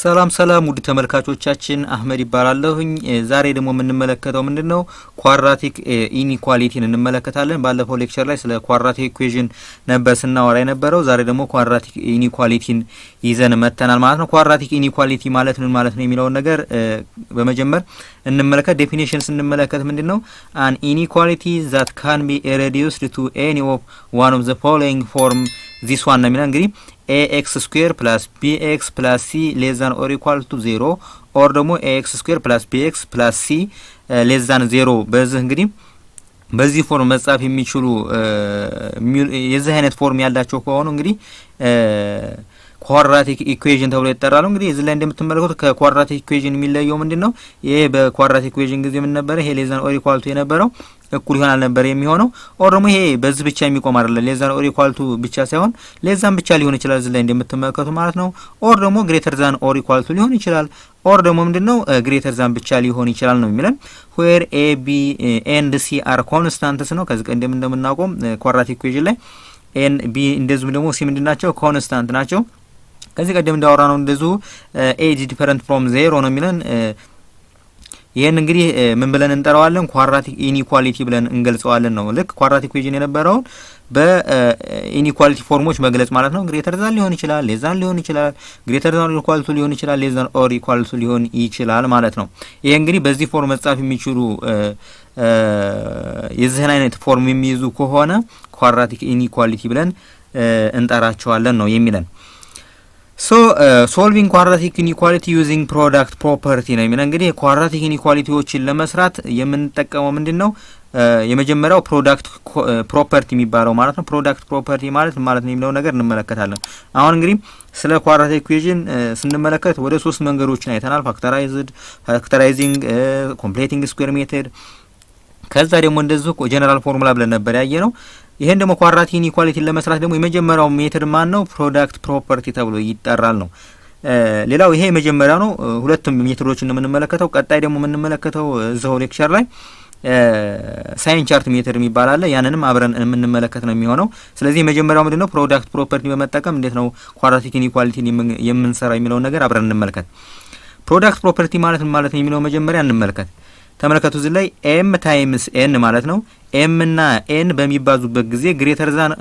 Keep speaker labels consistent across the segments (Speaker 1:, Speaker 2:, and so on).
Speaker 1: ሰላም ውድ ተመልካቾቻችን አህመድ ይባላለሁኝ። ዛሬ ደግሞ የምንመለከተው ምንድነው ኳድራቲክ ኢኒኳሊቲን እንመለከታለን። ባለፈው ሌክቸር ላይ ስለ ኳድራቲክ ኢኩዌሽን ነበር ስናወራ የነበረው። ዛሬ ደግሞ ኳድራቲክ ኢኒኳሊቲን ይዘን መተናል ማለት ነው። ኳድራቲክ ኢኒኳሊቲ ማለት ምን ማለት ነው የሚለውን ነገር በመጀመር እንመለከት። ዴፊኒሽን ስንመለከት ምንድነው an inequality that can be reduced to any of one of the following form this one ነው የሚለው እንግዲህ ax square plus bx plus c less than or equal to 0 or ደግሞ ax square plus bx plus c less than 0 በዚህ እንግዲህ በዚህ ፎርም መጻፍ የሚችሉ የዚህ አይነት ፎርም ያላቸው ከሆኑ እንግዲህ ኳድራቲክ ኢኩዌሽን ተብሎ ይጠራሉ። እንግዲህ እዚህ ላይ እንደምትመለከቱት ከኳድራቲክ ኢኩዌሽን የሚለየው ምንድነው? ይሄ በኳድራቲክ ኢኩዌሽን ጊዜ ምን ነበር? ይሄ ሌስ ዛን ኦር ኢኳል ቱ የነበረው እኩል ይሆናል ነበር የሚሆነው። ኦር ደግሞ ይሄ በዚህ ብቻ የሚቆም አይደለም። ሌስ ዛን ኦር ኢኳል ቱ ብቻ ሳይሆን ሌስ ዛን ብቻ ሊሆን ይችላል እዚህ ላይ እንደምትመለከቱ ማለት ነው። ኦር ደግሞ ግሬተር ዛን ኦር ኢኳል ቱ ሊሆን ይችላል። ኦር ደግሞ ምንድነው ግሬተር ዛን ብቻ ሊሆን ይችላል ነው የሚለን። where a b and c are constants ነው። ከዚህ ቀደም እንደምናውቀው ኳድራቲክ ኢኩዌሽን ላይ n b እንደዚሁም ደግሞ c ምንድናቸው? ኮንስታንት ናቸው። ከዚህ ቀደም እንዳወራ ነው እንደዚሁ a is different from 0 ነው የሚለን። ይሄን እንግዲህ ምን ብለን እንጠራዋለን? ኳድራቲክ ኢኒኳሊቲ ብለን እንገልጸዋለን ነው። ልክ ኳድራቲክ ኢኩዌሽን የነበረውን በኢኒኳሊቲ ፎርሞች መግለጽ ማለት ነው። ግሬተር ዛን ሊሆን ይችላል፣ ሌስ ዛን ሊሆን ይችላል፣ ግሬተር ዛን ኦር ኢኳል ቱ ሊሆን ይችላል፣ ሌስ ዛን ኦር ኢኳል ቱ ሊሆን ይችላል ማለት ነው። ይሄ እንግዲህ በዚህ ፎርም መጻፍ የሚችሉ የዚህን አይነት ፎርም የሚይዙ ከሆነ ኳድራቲክ ኢኒኳሊቲ ብለን እንጠራቸዋለን ነው የሚለን። solving quadratic inequality using product property ነው የሚለው። እንግዲህ ኳድራቲክ ኢኒኳሊቲዎችን ለመስራት የምንጠቀመው ምንድነው? የመጀመሪያው ፕሮዳክት ፕሮፐርቲ የሚባለው ማለት ነው። ፕሮዳክት ፕሮፐርቲ ማለት ነው የሚለው ነገር እንመለከታለን። አሁን እንግዲህ ስለ ኳድራቲክ ኢኩዌሽን ስንመለከት ወደ 3 መንገዶችን አይተናል። ፋክተራይዚንግ፣ ኮምፕሌቲንግ ስኩዌር ሜተድ፣ ከዛ ደግሞ እንደዚሁ ጀነራል ፎርሙላ ብለን ነበር ያየነው። ይሄን ደግሞ ኳድራቲክ ኢኒኳሊቲን ለመስራት ደግሞ የመጀመሪያው ሜተድ ማን ነው? ፕሮዳክት ፕሮፐርቲ ተብሎ ይጠራል ነው። ሌላው ይሄ የመጀመሪያው ነው። ሁለቱም ሜተዶችን የምንመለከተው። ቀጣይ ደግሞ የምንመለከተው እዛው ሌክቸር ላይ ሳይን ቻርት ሜተድ የሚባል አለ። ያንንም አብረን የምንመለከት ነው የሚሆነው። ስለዚህ የመጀመሪያው ምንድነው? ፕሮዳክት ፕሮፐርቲ በመጠቀም እንዴት ነው ኳድራቲክ ኢኒኳሊቲን የምንሰራ የሚለው ነገር አብረን እንመልከት። ፕሮዳክት ፕሮፐርቲ ማለት ምን ማለት ነው የሚለው መጀመሪያ እንመልከት። ተመልከቱ እዚህ ላይ m ታይምስ n ማለት ነው። m እና n በሚባዙበት ጊዜ ግሬተር ዛን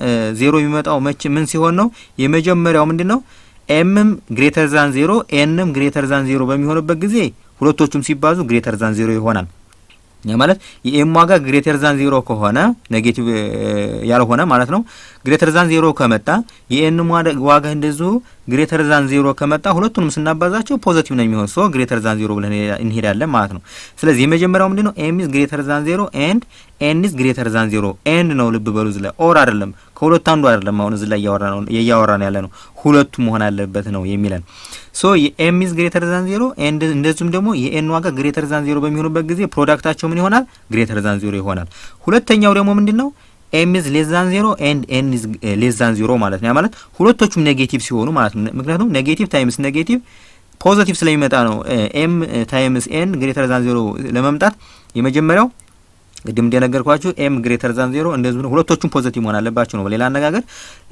Speaker 1: 0 የሚመጣው ምን ሲሆን ነው? የመጀመሪያው ምንድነው? mም ግሬተር ዛን 0 nም ግሬተር ዛን 0 በሚሆንበት ጊዜ ሁለቶቹም ሲባዙ ግሬተር ዛን 0 ይሆናል። ያ ማለት የm ዋጋ ግሬተር ዛን 0 ከሆነ ኔጌቲቭ ያልሆነ ማለት ነው። ግሬተር ዛን 0 ከመጣ የn ዋጋ እንደዚሁ ግሬተር ዛን 0 ከመጣ ሁለቱንም ስናባዛቸው ፖዚቲቭ ነው የሚሆን። ሶ ግሬተር ዛን 0 ብለን እንሄዳለን ማለት ነው። ስለዚህ የመጀመሪያው ምንድነው? m is greater than 0 and n is greater than 0 and ነው። ልብ በሉ እዚህ ላይ ኦር አይደለም፣ ከሁለት አንዱ አይደለም። አሁን እዚህ ላይ ያወራን ያለ ነው ሁለቱ መሆን አለበት ነው የሚለን። ሶ m is greater than 0 and እንደዚሁም ደግሞ የn ዋጋ ግሬተር ዛን 0 በሚሆንበት ጊዜ ፕሮዳክታቸው ምን ይሆናል? ግሬተር ዛን 0 ይሆናል። ሁለተኛው ደግሞ ምንድነው? m is less than 0 and n is less than 0 ማለት ነው። ያ ማለት ሁለቶቹም ኔጌቲቭ ሲሆኑ ማለት ነው። ምክንያቱም ኔጌቲቭ ታይምስ ኔጌቲቭ ፖዚቲቭ ስለሚመጣ ነው። m ታይምስ n ግሬተር ዛን 0 ለመምጣት የመጀመሪያው ቅድም እንደነገርኳችሁ m ግሬተር ዛን 0 እንደዚህ ነው። ሁለቶቹም ፖዚቲቭ መሆን አለባቸው ነው በሌላ አነጋገር።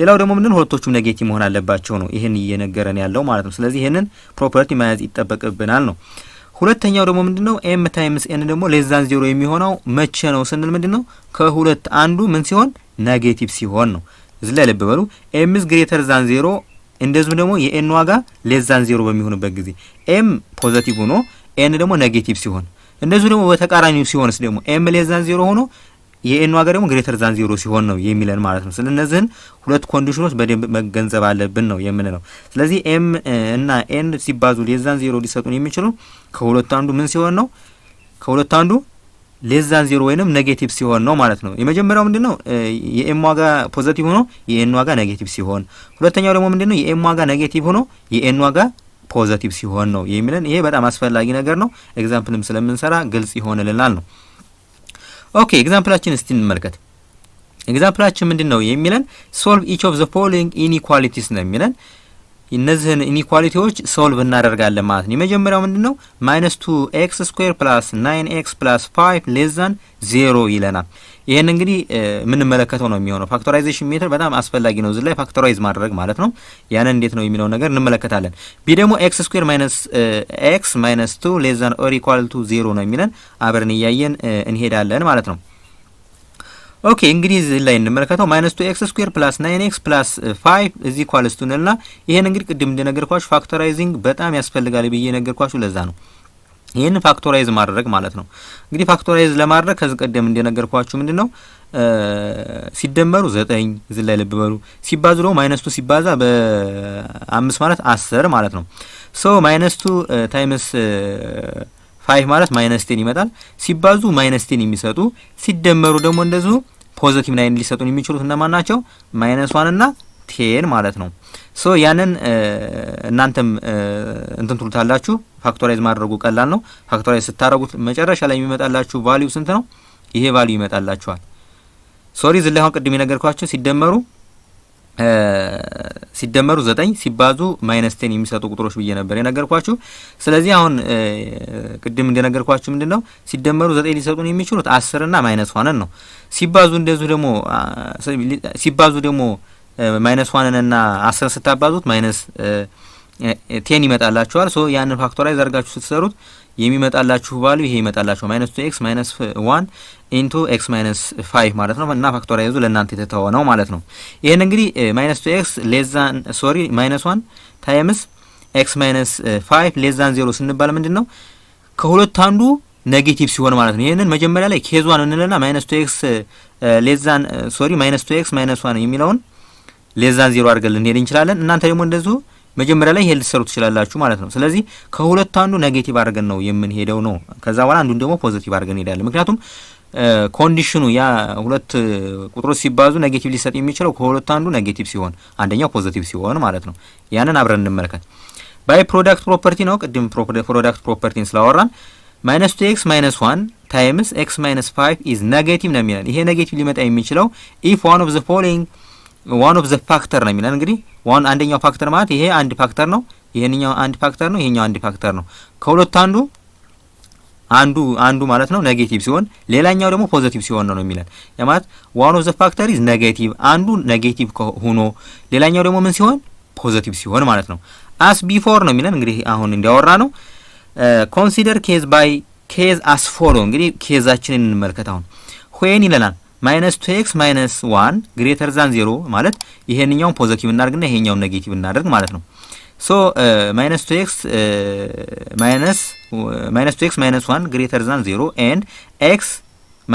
Speaker 1: ሌላው ደግሞ ምንድነው? ሁለቶቹም ኔጌቲቭ መሆን አለባቸው ነው። ይሄን እየነገረን ያለው ማለት ነው። ስለዚህ ይሄንን ፕሮፐርቲ መያዝ ይጠበቅብናል ነው። ሁለተኛው ደግሞ ምንድነው? m ታይምስ n ደግሞ ሌስ ዛን 0 የሚሆነው መቼ ነው ስንል ምንድነው? ከሁለት አንዱ ምን ሲሆን? ኔጌቲቭ ሲሆን ነው። እዚህ ላይ ልብ በሉ m is greater than 0 እንደዚሁም ደግሞ የn ዋጋ ሌስ ዛን 0 በሚሆንበት ጊዜ m ፖዚቲቭ ሆኖ n ደግሞ ኔጌቲቭ ሲሆን፣ እንደዚሁ ደግሞ በተቃራኒው ሲሆንስ ደግሞ m ሌስ ዛን 0 ሆኖ የn ዋጋ ደግሞ ግሬተር ዛን 0 ሲሆን ነው የሚለን ማለት ነው። ስለዚህ ሁለት ኮንዲሽኖች በደንብ መገንዘብ አለብን ነው የምንለው። ስለዚህ m እና n ሲባዙ ሌስ ዛን 0 ሊሰጡን የሚችሉ ከሁለት አንዱ ምን ሲሆን ነው? ከሁለት አንዱ ሌስ ዛን 0 ወይንም ኔጌቲቭ ሲሆን ነው ማለት ነው። የመጀመሪያው ምንድነው? የm ዋጋ ፖዚቲቭ ሆኖ የn ዋጋ ኔጌቲቭ ሲሆን፣ ሁለተኛው ደግሞ ምንድነው? የm ዋጋ ኔጌቲቭ ሆኖ የn ዋጋ ፖዚቲቭ ሲሆን ነው የሚለን። ይሄ በጣም አስፈላጊ ነገር ነው። ኤግዛምፕልም ስለምንሰራ ግልጽ ይሆንልናል ነው። ኦኬ ኤግዛምፕላችን እስቲ እንመልከት። ኤግዛምፕላችን ምንድነው የሚለን? solve each of the following inequalities ነው የሚለን። እነዚህን ኢኒኳሊቲዎች ሶልቭ እናደርጋለን ማለት ነው። የመጀመሪያው ምንድነው? -2x² + 9x + 5 <= 0 ይለናል። ይሄን እንግዲህ ምን መለከተው ነው የሚሆነው ፋክቶራይዜሽን ሜተድ በጣም አስፈላጊ ነው እዚህ ላይ ፋክቶራይዝ ማድረግ ማለት ነው ያን እንዴት ነው የሚለው ነገር እንመለከታለን ቢ ደግሞ x ስኩዌር ማይነስ x ማይነስ 2 ሌስ ዛን ኦር ኢኳል ቱ 0 ነው የሚለን አብረን እያየን እንሄዳለን ማለት ነው ኦኬ እንግዲህ እዚህ ላይ እንመለከተው ማይነስ 2x ስኩዌር ፕላስ 9x ፕላስ 5 እዚ ኢኳልስ ቱ ነልና ይሄን እንግዲህ ቅድም እንደነገርኳችሁ ፋክቶራይዚንግ በጣም ያስፈልጋል ብዬ ነገርኳችሁ ለዛ ነው ይሄን ፋክቶራይዝ ማድረግ ማለት ነው እንግዲህ ፋክቶራይዝ ለማድረግ ከዚህ ቀደም እንደነገርኳችሁ ምንድነው ሲደመሩ 9 እዚህ ላይ ልብ በሉ ሲባዙ ደግሞ -2 ሲባዛ በ5 ማለት 10 ማለት ነው ሶ -2 ታይምስ 5 ማለት -10 ይመጣል ሲባዙ -10 የሚሰጡ ሲደመሩ ደግሞ እንደዚሁ ፖዚቲቭ 9 ሊሰጡን የሚችሉት እነማን ናቸው -1 እና 10 ማለት ነው ሶ ያንን እናንተም እንትን ትሉታላችሁ ፋክቶራይዝ ማድረጉ ቀላል ነው ፋክቶራይዝ ስታረጉት መጨረሻ ላይ የሚመጣላችሁ ቫልዩ ስንት ነው ይሄ ቫልዩ ይመጣላችኋል ሶሪ ዝለ አሁን ቅድም የነገርኳችሁ ሲደመሩ 9 ሲባዙ -10 የሚሰጡ ቁጥሮች ብዬ ነበር የነገርኳችሁ ስለዚህ አሁን ቅድም እንደነገርኳችሁ ምንድነው ሲደመሩ 9 ሊሰጡን የሚችሉት 10 እና -1 ነው ሲባዙ እንደዚሁ ደግሞ -1 እና 10 ስታባዙት -10 ይመጣላችኋል ሶ ያንን ፋክቶራይዝ አድርጋችሁ ስትሰሩት የሚመጣላችሁ ቫልዩ ይሄ ይመጣላችሁ -2x -1 into x -5 ማለት ነው እና ፋክቶራይዙ ለእናንተ የተተወ ነው ማለት ነው ይሄን እንግዲህ -2x -1 ታይምስ x -5 0 ስንባል ምንድነው ከሁለት አንዱ ኔጌቲቭ ሲሆን ማለት ነው ይሄንን መጀመሪያ ላይ ኬዝ1 እንለና -2x -2x -1 የሚለውን ሌዛን 0 አድርገን እንሄድ እንችላለን እናንተ ደግሞ እንደዚሁ መጀመሪያ ላይ ይሄ ልትሰሩ ትችላላችሁ ማለት ነው ስለዚህ ከሁለት አንዱ ኔጌቲቭ አድርገን ነው የምንሄደው ነው ከዛ በኋላ አንዱን ደግሞ ፖዚቲቭ አድርገን እንሄዳለን ምክንያቱም ኮንዲሽኑ ያ ሁለት ቁጥሮች ሲባዙ ኔጌቲቭ ሊሰጥ የሚችለው ከሁለት አንዱ ኔጌቲቭ ሲሆን አንደኛው ፖዚቲቭ ሲሆን ማለት ነው ያንን አብረን እንመለከት ባይ ፕሮዳክት ፕሮፐርቲ ነው ቅድም ፕሮዳክት ፕሮፐርቲን ስላወራን -2x -1 ታይምስ x -5 is ኔጌቲቭ ነው የሚለን ይሄ ኔጌቲቭ ሊመጣ የሚችለው if one of the factor ነው የሚለን እንግዲህ አንደኛው ፋክተር ማለት ይሄ አንድ ፋክተር ነው ይሄንኛው አንድ ፋክተር ነው ይሄኛው አንድ ፋክተር ነው ከሁለት አንዱ ማለት ነው ኔጌቲቭ ሲሆን ሌላኛው ደግሞ ፖዚቲቭ ሲሆን ነው የሚለን ያ ማለት one of the factor is ኔጌቲቭ አንዱ ኔጌቲቭ ሆኖ ሌላኛው ደግሞ ምን ሲሆን ፖዚቲቭ ሲሆን ማለት ነው as before ነው የሚለን እንግዲህ አሁን እንዲያወራ ነው consider case by case as follow እንግዲህ ኬዛችንን እንመልከት አሁን when ይለናል -2x -1 greater than 0 ማለት ይሄንኛውን ፖዚቲቭ እናርግና ይሄኛውን ኔጌቲቭ እናርግ ማለት ነው ሶ -2x -1 greater than 0 and x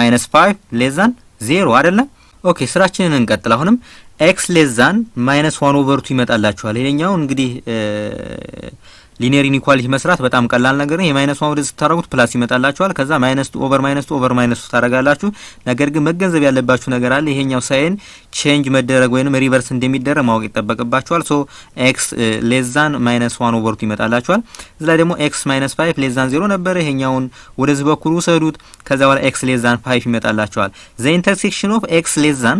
Speaker 1: -5 less than 0 አይደለ ኦኬ ስራችንን እንቀጥል አሁንም x less than -1/2 ይመጣላችኋል ይሄኛው እንግዲህ ሊኒየር ኢንኢኳሊቲ መስራት በጣም ቀላል ነገር ነው የማይነስ 1 ወደ ስታረጉት ፕላስ ይመጣላችኋል ከዛ -2/-2 ታረጋላችሁ ነገር ግን መገንዘብ ያለባችሁ ነገር አለ ይሄኛው ሳይን ቼንጅ መደረግ ወይንም ሪቨርስ እንደሚደረግ ማወቅ ይተበቀባችኋል ሶ x less than -1/2 ይመጣላችኋል እዛ ላይ ደግሞ x -5 less than 0 ነበር ይሄኛውን ወደዚህ በኩል ወሰዱት ከዛ በኋላ x less than 5 ይመጣላችኋል the intersection of x less than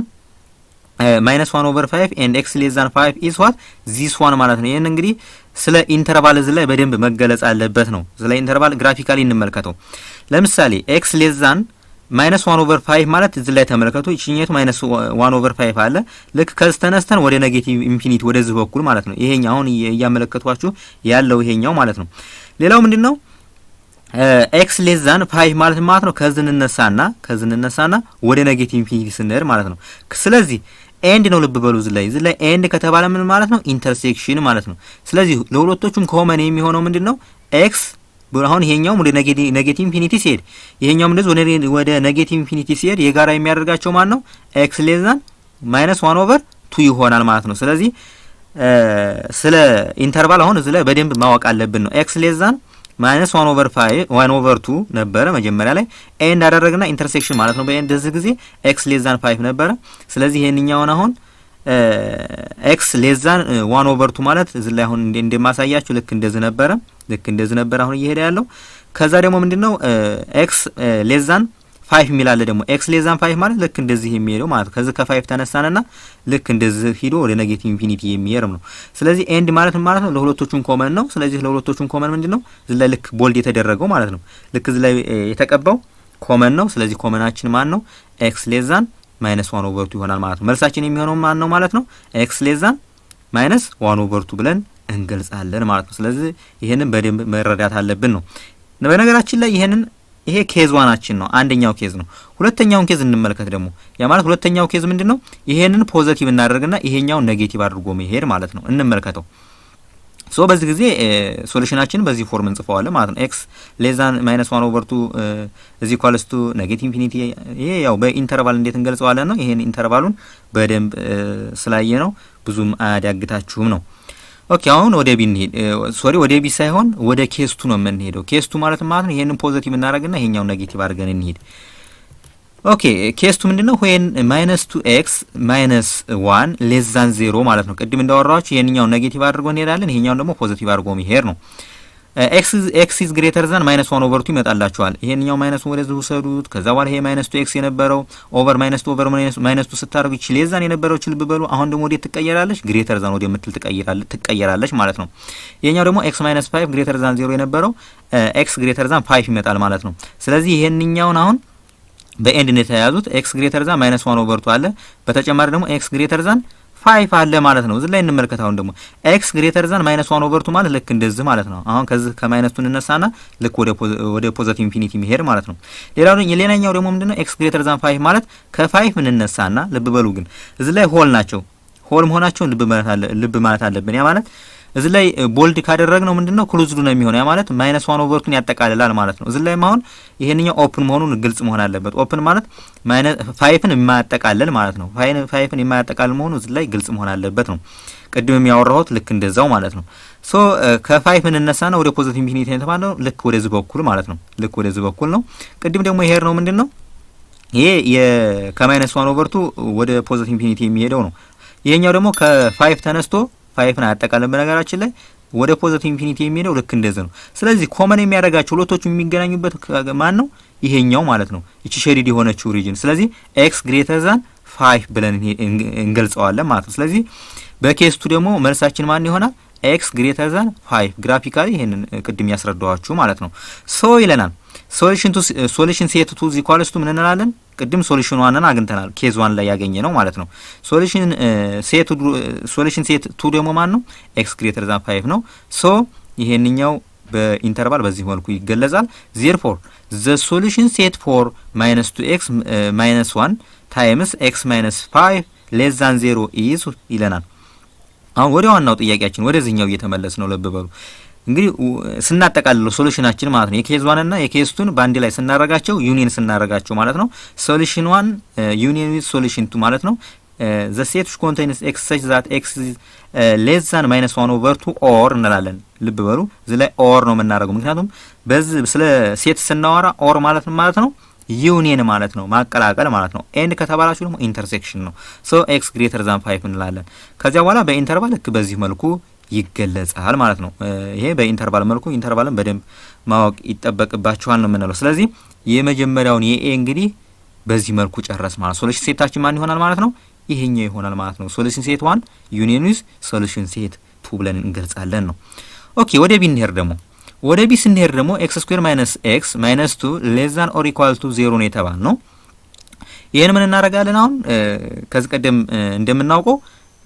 Speaker 1: -1/5 and x less than 5 is what this one ማለት ነው ይሄን እንግዲህ ስለ ኢንተርቫል እዚህ ላይ በደንብ መገለጽ አለበት ነው ስለ ኢንተርቫል ግራፊካሊ እንመልከተው ለምሳሌ x less than -1/5 ማለት እዚህ ላይ ተመልከቱ እቺኛቱ -1/5 አለ ልክ ከዚህ ተነስተን ወደ ኔጌቲቭ ኢንፊኒቲ ወደዚህ በኩል ማለት ነው ይሄኛው አሁን ያመለከቷችሁ ያለው ይሄኛው ማለት ነው ሌላው ምንድነው x less than 5 ማለት ነው ከዚህ እንነሳና ወደ ኔጌቲቭ ኢንፊኒቲ ስንሄድ ማለት ነው ስለዚህ ኤንድ ነው ልብ በሉ እዚህ ላይ ኤንድ ከተባለ ምን ማለት ነው ኢንተርሴክሽን ማለት ነው ስለዚህ ለሁለቶቹም ኮመን የሚሆነው ምንድነው x አሁን ይሄኛው ወደ ኔጌቲቭ ኢንፊኒቲ ሲሄድ ይሄኛው እንደዚህ ወደ ኔጌቲቭ ኢንፊኒቲ ሲሄድ የጋራ የሚያደርጋቸው ማን ነው x less than -1/2 ይሆናል ማለት ነው ስለዚህ ስለ ኢንተርቫል አሁን እዚህ ላይ በደንብ ማወቅ አለብን ነው x less than -1/2 ነበረ መጀመሪያ ላይ ኤንድ አደረግና ኢንተርሴክሽን ማለት ነው በኤንድ እዚህ ጊዜ x less than 5 ነበረ ስለዚህ ይሄንኛውን አሁን x less than 1/2 ማለት እዚህ ላይ አሁን እንደማሳያችሁ ልክ እንደዚህ ነበር አሁን እየሄደ ያለው ከዛ ደግሞ ምንድነው x less than 5 ሚላለ ደግሞ x less than 5 ማለት ልክ እንደዚህ የሚሄደው ማለት ከዚህ ከ5 ተነሳነና ልክ እንደዚህ ሄዶ ወደ ኔጌቲቭ ኢንፊኒቲ የሚሄድም ነው ስለዚህ ኤንድ ማለት ነው ለሁለቶቹም ኮመን ነው ስለዚህ ለሁለቶቹም ኮመን ምንድነው እዚህ ላይ ልክ ቦልድ የተደረገው ማለት ነው ልክ እዚህ ላይ የተቀባው ኮመን ነው። ስለዚህ ኮመናችን ማን ነው? ኤክስ ሌስ ዛን ማይነስ 1 ኦቨር 2 ይሆናል ማለት ነው። መልሳችን የሚሆነው ማን ነው ማለት ነው? ኤክስ ሌስ ዛን ማይነስ 1 ኦቨር 2 ብለን እንገልጻለን ማለት ነው። ስለዚህ ይሄንን በደንብ መረዳት አለብን ነው። በነገራችን ላይ ይሄ ኬዝ ዋናችን ነው፣ አንደኛው ኬዝ ነው። ሁለተኛውን ኬዝ እንመልከት ደግሞ። ያ ማለት ሁለተኛው ኬዝ ምንድነው? ይሄንን ፖዚቲቭ እናደርግና ይሄኛውን ኔጌቲቭ አድርጎ መሄድ ማለት ነው። እንመልከተው። ሶ በዚህ ጊዜ ሶሉሽናችን በዚህ ፎርም እንጽፈዋለን ማለት ነው። ኤክስ ሌስ ዛን ማይነስ 1 ኦቨር 2 ኢዝ ኢኳልስ ቱ ኔጌቲቭ ኢንፊኒቲ። ይሄ ያው በኢንተርቫል እንዴት እንገልጸዋለን ነው። ይሄን ኢንተርቫሉን በደንብ ስላየ ነው ብዙም አያዳግታችሁም ነው። ኦኬ አሁን ወደ ቢ እንሄድ። ወደ ቢ ሳይሆን ወደ ኬስቱ ነው የምንሄደው። ኬስቱ ማለት ነው ይሄንን ፖዚቲቭ እናደርግና ይሄኛውን ኔጌቲቭ አድርገን እንሄድ። ኦኬ ኬስቱ ምንድነው? ዌን ማይነስ 2x ማይነስ 1 ሌስ ዛን 0 ማለት ነው። ቅድም እንዳወራችሁ ይሄንኛውን ኔጌቲቭ አድርጎ እንሄዳለን፣ ይሄኛውን ደግሞ ፖዚቲቭ አድርጎ መሄድ ነው። ኤክስ ኢዝ ግሬተር ዛን ማይነስ 1 ኦቨር 2 ይመጣላችኋል። ይሄንኛው ማይነስ ወደዚህ ውሰዱት። ከዛ በኋላ ይሄ ማይነስ 2x የነበረው ኦቨር ማይነስ 2 ኦቨር ማይነስ 2 ስታደርጉ ይቺ ሌስ ዛን የነበረው ልብ በሉ። አሁን ደግሞ ወዴት ትቀየራለች? ግሬተር ዛን ወደ ምትል ትቀየራለች ማለት ነው። ይሄኛው ደግሞ ኤክስ ማይነስ 5 ግሬተር ዛን 0 የነበረው ኤክስ ግሬተር ዛን 5 ይመጣል ማለት ነው። ስለዚህ ይሄንኛውን አሁን በኤንድ ነው የተያዙት። ኤክስ ግሬተር ዛን ማይነስ 1 ኦቨር 2 አለ። በተጨማሪ ደግሞ ኤክስ ግሬተር ዛን 5 አለ ማለት ነው። እዚህ ላይ እንመልከት። አሁን ደግሞ ኤክስ ግሬተር ዛን ማይነስ 1 ኦቨር 2 ማለት ልክ እንደዚህ ማለት ነው። አሁን ከዚህ ከማይነስ 2 እንነሳና ልክ ወደ ፖዚቲቭ ኢንፊኒቲ መሄድ ማለት ነው። ሌላኛው ደግሞ ምንድነው? ኤክስ ግሬተር ዛን 5 ማለት ከ5 እንነሳና ልብ በሉ ግን እዚህ ላይ ሆል ናቸው። ሆል መሆናቸውን ልብ ማለት አለብን። ያ ማለት እዚህ ላይ ቦልድ ካደረግነው ምንድነው ክሎዝድ ነው የሚሆነው። ያ ማለት ማይነስ 1 ኦቨር 2 ያጠቃልላል ማለት ነው። እዚህ ላይ አሁን ይሄንኛው ኦፕን መሆኑን ግልጽ መሆን አለበት። ኦፕን ማለት ማይነስ 5ን የማያጠቃልል ማለት ነው። 5ን የማያጠቃልል መሆኑ እዚህ ላይ ግልጽ መሆን አለበት ነው። ቅድም ያወራሁት ልክ እንደዛው ማለት ነው። ሶ ከ5 እንነሳና ወደ ፖዚቲቭ ኢንፊኒቲ የተባለው ልክ ወደዚህ በኩል ማለት ነው። ልክ ወደዚህ በኩል ነው። ቅድም ደግሞ ይሄር ነው ምንድነው? ይሄ ከማይነስ 1 ኦቨር 2 ወደ ፖዚቲቭ ኢንፊኒቲ የሚሄደው ነው። ይሄኛው ደግሞ ከ5 ተነስቶ 5ን አያጠቃልልም። በነገራችን ላይ ወደ ፖዚቲቭ ኢንፊኒቲ የሚሄደው ልክ እንደዚህ ነው። ስለዚህ ኮመን የሚያደርጋቸው ሁለቶቹ የሚገናኙበት ማን ነው? ይሄኛው ማለት ነው። እቺ ሼዲድ የሆነችው ሪጅን። ስለዚህ ኤክስ ግሬተር ዛን 5 ብለን እንገልጸዋለን ማለት ነው። ስለዚህ በኬስቱ ደግሞ መልሳችን ማን ይሆናል? ኤክስ ግሬተር ዛን 5 ግራፊካሊ ይሄንን ቅድም ያስረዳዋችሁ ማለት ነው። ሶ ይለናል ሶሉሽን ሴት ቱ ኢኳልስ ቱ ምን እንላለን? ቅድም ሶሉሽን ዋንን አግኝተናል። ኬዝ ዋን ላይ ያገኘ ነው ማለት ነው። ሶሉሽን ሴት ቱ ደግሞ ማን ነው? ኤክስ ግሬተር ዛን 5 ነው። ሶ ይሄንኛው በኢንተርቫል በዚህ መልኩ ይገለጻል። ዜርፎር ዘ ሶሉሽን ሴት ፎር ማይነስ 2x ማይነስ 1 ታይምስ ኤክስ ማይነስ 5 ሌስ ዛን 0 ኢዝ ይለናል። አሁን ወደ ዋናው ጥያቄያችን ወደዚህኛው እየተመለስ ነው። ልብ በሉ እንግዲህ ስናጠቃልለው ሶሉሽናችን ማለት ነው የኬዝ 1 እና የኬዝ 2 ባንድ ላይ ስናረጋቸው ዩኒየን ስናረጋቸው ማለት ነው ሶሉሽን 1 ዩኒየን ዊዝ ሶሉሽን 2 ማለት ነው ዘ ሴት which contains x such that x is less than minus 1 over 2 or እንላለን። ልብ በሉ እዚህ ላይ ኦር ነው የምናደርገው፣ ምክንያቱም በዚህ ስለ ሴት ስናወራ ኦር ማለት ነው ዩኒየን ማለት ነው ማቀላቀል ማለት ነው። ኤንድ ከተባላችሁ ደግሞ ኢንተርሴክሽን ነው። ሶ ኤክስ ግሬተር ዛን 5 እንላለን። ከዚያ በኋላ በኢንተርቫል ልክ በዚህ መልኩ ይገለጻል ማለት ነው። ይሄ በኢንተርቫል መልኩ ኢንተርቫልን በደንብ ማወቅ ይጠበቅባችኋል ነው የምንለው። ስለዚህ የመጀመሪያውን የኤ እንግዲህ በዚህ መልኩ ጨረስ ማለት ነው። ሶሉሽን ሴታችን ማን ይሆናል ማለት ነው? ይሄኛው ይሆናል ማለት ነው። ሶሉሽን ሴት 1 ዩኒየን ዊዝ ሶሉሽን ሴት 2 ብለን እንገልጻለን ነው። ኦኬ ወደ ቢ እንሄድ ደግሞ ወደ ቢ ስንሄድ ደግሞ ኤክስ ስኩዌር ማይነስ ኤክስ ማይነስ 2 ሌስ ዛን ኦር ኢኳል ቱ 0 ነው የተባል ነው። ይሄን ምን እናደርጋለን? አሁን ከዚህ ቀደም እንደምናውቀው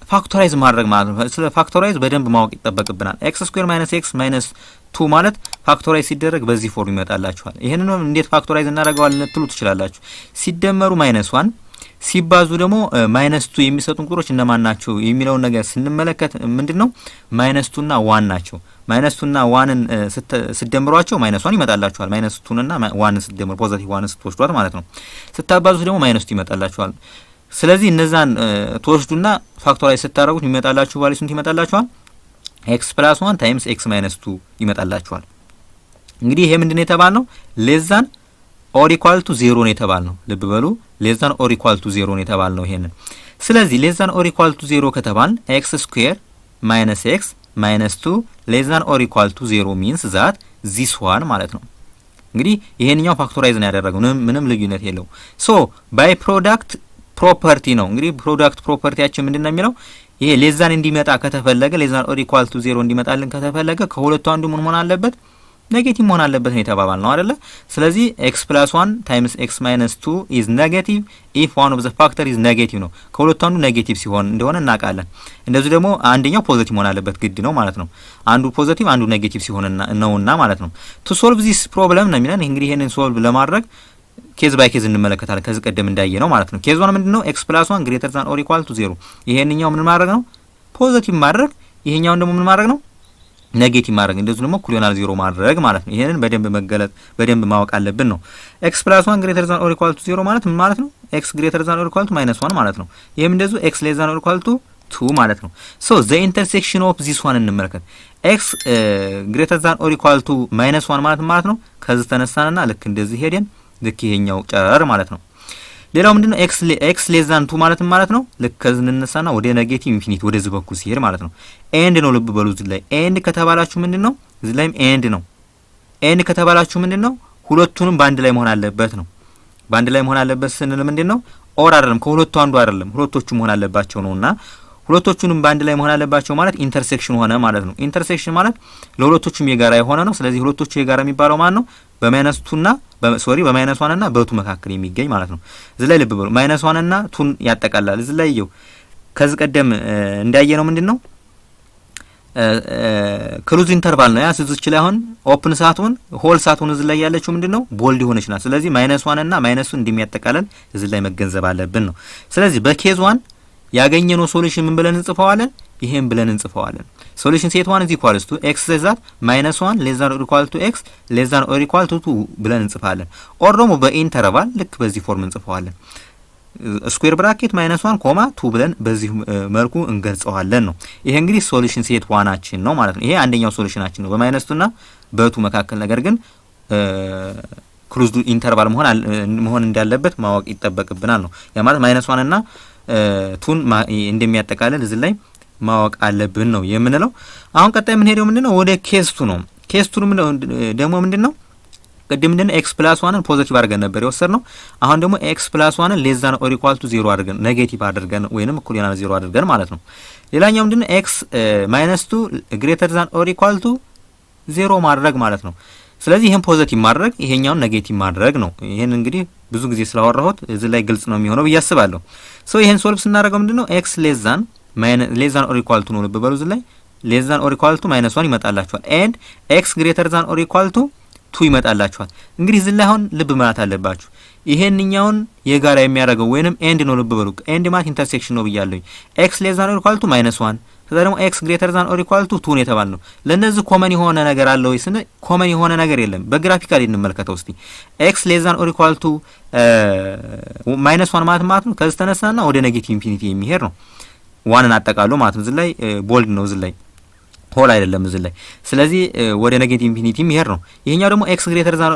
Speaker 1: ፋክቶራይዝ ማድረግ ማለት ነው። ስለ ፋክቶራይዝ በደንብ ማወቅ ይጠበቅብናል። ኤክስ ስኩዌር ማይነስ ኤክስ ማይነስ 2 ማለት ፋክቶራይዝ ሲደረግ በዚህ ፎርም ይመጣላችኋል። ይሄንን እንዴት ፋክቶራይዝ እናደርገዋለን ልትሉ ትችላላችሁ። ሲደመሩ ማይነስ 1 ሲባዙ ደግሞ ማይነስ 2 የሚሰጡን ቁጥሮች እነማን ናቸው የሚለውን ነገር ስንመለከት ምንድነው ማይነስ 2 እና 1 ናቸው። ማይነስ 2 እና 1ን ስትደምሯቸው ማይነስ 1 ይመጣላችኋል። ማይነስ 2 እና 1ን ስትደምሩ ፖዚቲቭ 1ን ስትወስዷት ማለት ነው። ስታባዙ ደግሞ ማይነስ 2 ይመጣላችኋል። ስለዚህ እነዛን ተወስዱና ፋክቶራይዝ ስታደርጉት የሚመጣላችሁ ቫልዩ ስንት ይመጣላችኋል? x + 1 ታይምስ x - 2 ይመጣላችኋል። እንግዲህ ይሄ ምንድነው የተባልነው? ሌስ ዛን ኦር ኢኳል ቱ 0 ነው የተባልነው። ልብ በሉ ሌስ ዛን ኦር ኢኳል ቱ 0 ነው የተባልነው ይሄንን። ስለዚህ ሌስ ዛን ኦር ኢኳል ቱ 0 ከተባልን x ስኩዌር ማይነስ x ማይነስ 2 ሌስ ዛን ኦር ኢኳል ቱ 0 ሚንስ ዛት ዚስ ዋን ማለት ነው። እንግዲህ ይሄንኛው ፋክቶራይዝ ነው ያደረገው፣ ምንም ልዩነት የለው። ሶ ባይ ፕሮዳክት ፕሮፐርቲ ነው እንግዲህ ፕሮዳክት ፕሮፐርቲያችን ምንድነው የሚለው? ይሄ ሌስ ዛን እንዲመጣ ከተፈለገ ሌስ ዛን ኦር ኢኳል ቱ 0 እንዲመጣልን ከተፈለገ ከሁለቱ አንዱ ምን መሆን አለበት? ኔጌቲቭ መሆን አለበት ነው የተባባል ነው አይደለ? ስለዚህ x + 1 ታይምስ x - 2 is negative if one of the factor is negative ነው። ከሁለቱ አንዱ ኔጌቲቭ ሲሆን እንደሆነ እናውቃለን። እንደዚህ ደግሞ አንደኛው ፖዚቲቭ መሆን አለበት ግድ ነው ማለት ነው። አንዱ ፖዚቲቭ አንዱ ኔጌቲቭ ሲሆን ነውና ማለት ነው። to solve this problem ነው የሚለን እንግዲህ ይሄንን ሶልቭ ለማድረግ ኬዝ ባይ ኬዝ እንመለከታለን። ከዚህ ቀደም እንዳየ ነው ማለት ነው። ኬዝ 1 ምንድነው x + 1 greater than or equal to 0 ይሄንኛው ምን ማድረግ ነው? ፖዚቲቭ ማድረግ። ይሄኛውን ደግሞ ምን ማድረግ ነው? ኔጌቲቭ ማድረግ። እንደዚህ ደግሞ እኩል ይሆናል 0 ማድረግ ማለት ነው። ይሄንን በደንብ ማወቅ አለብን ነው። x + 1 greater than or equal to 0 ማለት ምን ማለት ነው? x greater than or equal to -1 ማለት ነው። ይሄም እንደዚሁ x less than or equal to 2 ማለት ነው። ሶ the intersection of this one እንመለከት። x greater than or equal to -1 ማለት ነው። ከዚህ ተነሳንና ልክ እንደዚህ ሄደን ልክ ይሄኛው ጨረር ማለት ነው። ሌላው ምንድነው x less than 2 ማለት ነው። ልክ ከዚህ እንነሳና ወደ ኔጌቲቭ ኢንፊኒቲ ወደዚህ በኩል ሲሄድ ማለት ነው። ኤንድ ነው ልብ በሉ እዚህ ላይ ኤንድ ከተባላችሁ ምንድነው? እዚህ ላይም ኤንድ ነው። ኤንድ ከተባላችሁ ምንድነው? ሁለቱንም ባንድ ላይ መሆን አለበት ነው። ባንድ ላይ መሆን አለበት ስንል ምንድነው? ኦር አይደለም፣ ከሁለቱ አንዱ አይደለም፣ ሁለቶቹ መሆን አለባቸው ነውና ሁለቶቹንም ባንድ ላይ መሆን አለባቸው ማለት ኢንተርሴክሽን ሆነ ማለት ነው። ኢንተርሴክሽን ማለት ለሁለቶቹም የጋራ የሆነ ነው። ስለዚህ ሁለቶቹ የጋራ የሚባለው ማለት ነው በማይነስቱና በማይነስ1 እና በቱ መካከል የሚገኝ ማለት ነው። እዚህ ላይ ልብ በሉ -1 እና ቱን ያጠቃላል። እዚህ ላይ ይው ከዚህ ቀደም እንዳየ ነው ምንድነው ክሎዝ ኢንተርቫል ነው። ያ እዚህ ላይ አሁን ኦፕን ሳትሆን ሆል ሳትሆን እዚህ ላይ ያለችው ምንድነው ቦልድ ሆነች ናት። ስለዚህ -1 እና -ቱን እንደሚያጠቃልል እዚህ ላይ መገንዘብ አለብን ነው። ስለዚህ በኬዝ 1 ያገኘነው ሶሉሽን ምን ብለን እንጽፈዋለን? ይሄን ብለን እንጽፈዋለን። ሶሉሽን ሴት 1 is equals to x that -1 less than or equal to x less than or equal to 2 ብለን እንጽፋለን። ኦር ደግሞ በኢንተርቫል ልክ በዚህ ፎርም እንጽፈዋለን። ስኩዌር ብራኬት -1 ኮማ 2 ብለን በዚህ መልኩ እንገልጸዋለን ነው። ይሄ እንግዲህ ሶሉሽን ሴት 1 ነው ማለት ነው። ይሄ አንደኛው ሶሉሽናችን ነው በማይነስቱና በቱ መካከል ነገር ግን ክሎዝድ ኢንተርቫል መሆን እንዳለበት ማወቅ ይጠበቅብናል ነው። ያ ማለት -1 እና ቱን እንደሚያጠቃልል እዚህ ላይ ማወቅ አለብን ነው የምንለው። አሁን ቀጣይ ምን ሄደው ምንድነው ወደ ኬዝ 2 ነው። ኬዝ 2 ደግሞ ምንድነው ቅድም ምንድነው x + 1 ፖዚቲቭ አድርገን ነበር የወሰድነው። አሁን ደግሞ x + 1 less than or equal to 0 አድርገን ኔጌቲቭ አድርገን ወይንም እኩል ይሆናል 0 አድርገን ማለት ነው። ሌላኛው ምንድነው x -2 greater than or equal to 0 ማድረግ ማለት ነው። ስለዚህ ይሄን ፖዚቲቭ ማድረግ ይሄኛውን ኔጌቲቭ ማድረግ ነው። ይሄን እንግዲህ ብዙ ጊዜ ስላወራሁት እዚህ ላይ ግልጽ ነው የሚሆነው ብዬ አስባለሁ። ሶ ይሄን ሶልቭ ስናደርገው ምንድነው x less than or equal to ነው ልብ በሉ እዚህ ላይ less than or equal to -1 ይመጣላችኋል and x greater than or equal to 2 ይመጣላችኋል። እንግዲህ እዚህ ላይ አሁን ልብ ማለት አለባችሁ ይሄንኛውን የጋራ የሚያደርገው ወይንም ኤንድ ነው ልብ በሉ። ኤንድ ማለት ኢንተርሴክሽን ነው ብያለሁኝ። x less than or equal to -1 ከዛ ደግሞ x greater than or equal to 2 ነው የተባልነው። ለነዚህ ኮመን የሆነ ነገር አለ ወይ ስንል ኮመን የሆነ ነገር የለም። በግራፊካሊ እንመልከተው እስቲ x less than or equal to -1 ማለት ነው ከዚህ ተነሳና ወደ ኔጌቲቭ ኢንፊኒቲ የሚሄድ ነው። ዋንን አጠቃሎ ማለት ነው። እዚህ ላይ ቦልድ ነው እዚህ ላይ ሆል አይደለም እዚህ ላይ። ስለዚህ ወደ ኔጌቲቭ ኢንፊኒቲ የሚሄድ ነው። ይሄኛው ደግሞ x greater than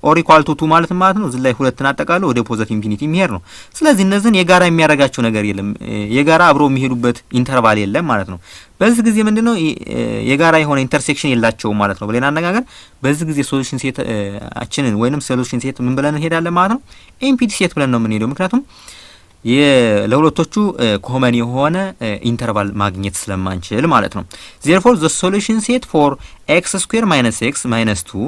Speaker 1: or equal to 2 ማለት ነው እዚህ ላይ ሁለትን አጠቃሎ ወደ ፖዚቲቭ ኢንፊኒቲ የሚሄድ ነው። ስለዚህ እነዚህን የጋራ የሚያደርጋቸው ነገር የለም። የጋራ አብሮ የሚሄዱበት ኢንተርቫል የለም ማለት ነው። በዚህ ጊዜ ምንድነው የጋራ የሆነ ኢንተርሴክሽን የላቸውም ማለት ነው። በሌላ አነጋገር በዚህ ጊዜ ሶሉሽን ሴት አችንን ወይንም ሶሉሽን ሴት ምን ብለን እንሄዳለን ማለት ነው? ኤምፒቲ ሴት ብለን ነው የምንሄደው። ምክንያቱም ለሁለቶቹ ኮመን የሆነ ኢንተርቫል ማግኘት ስለማንችል ማለት ነው። therefore the solution set for x² - x - 2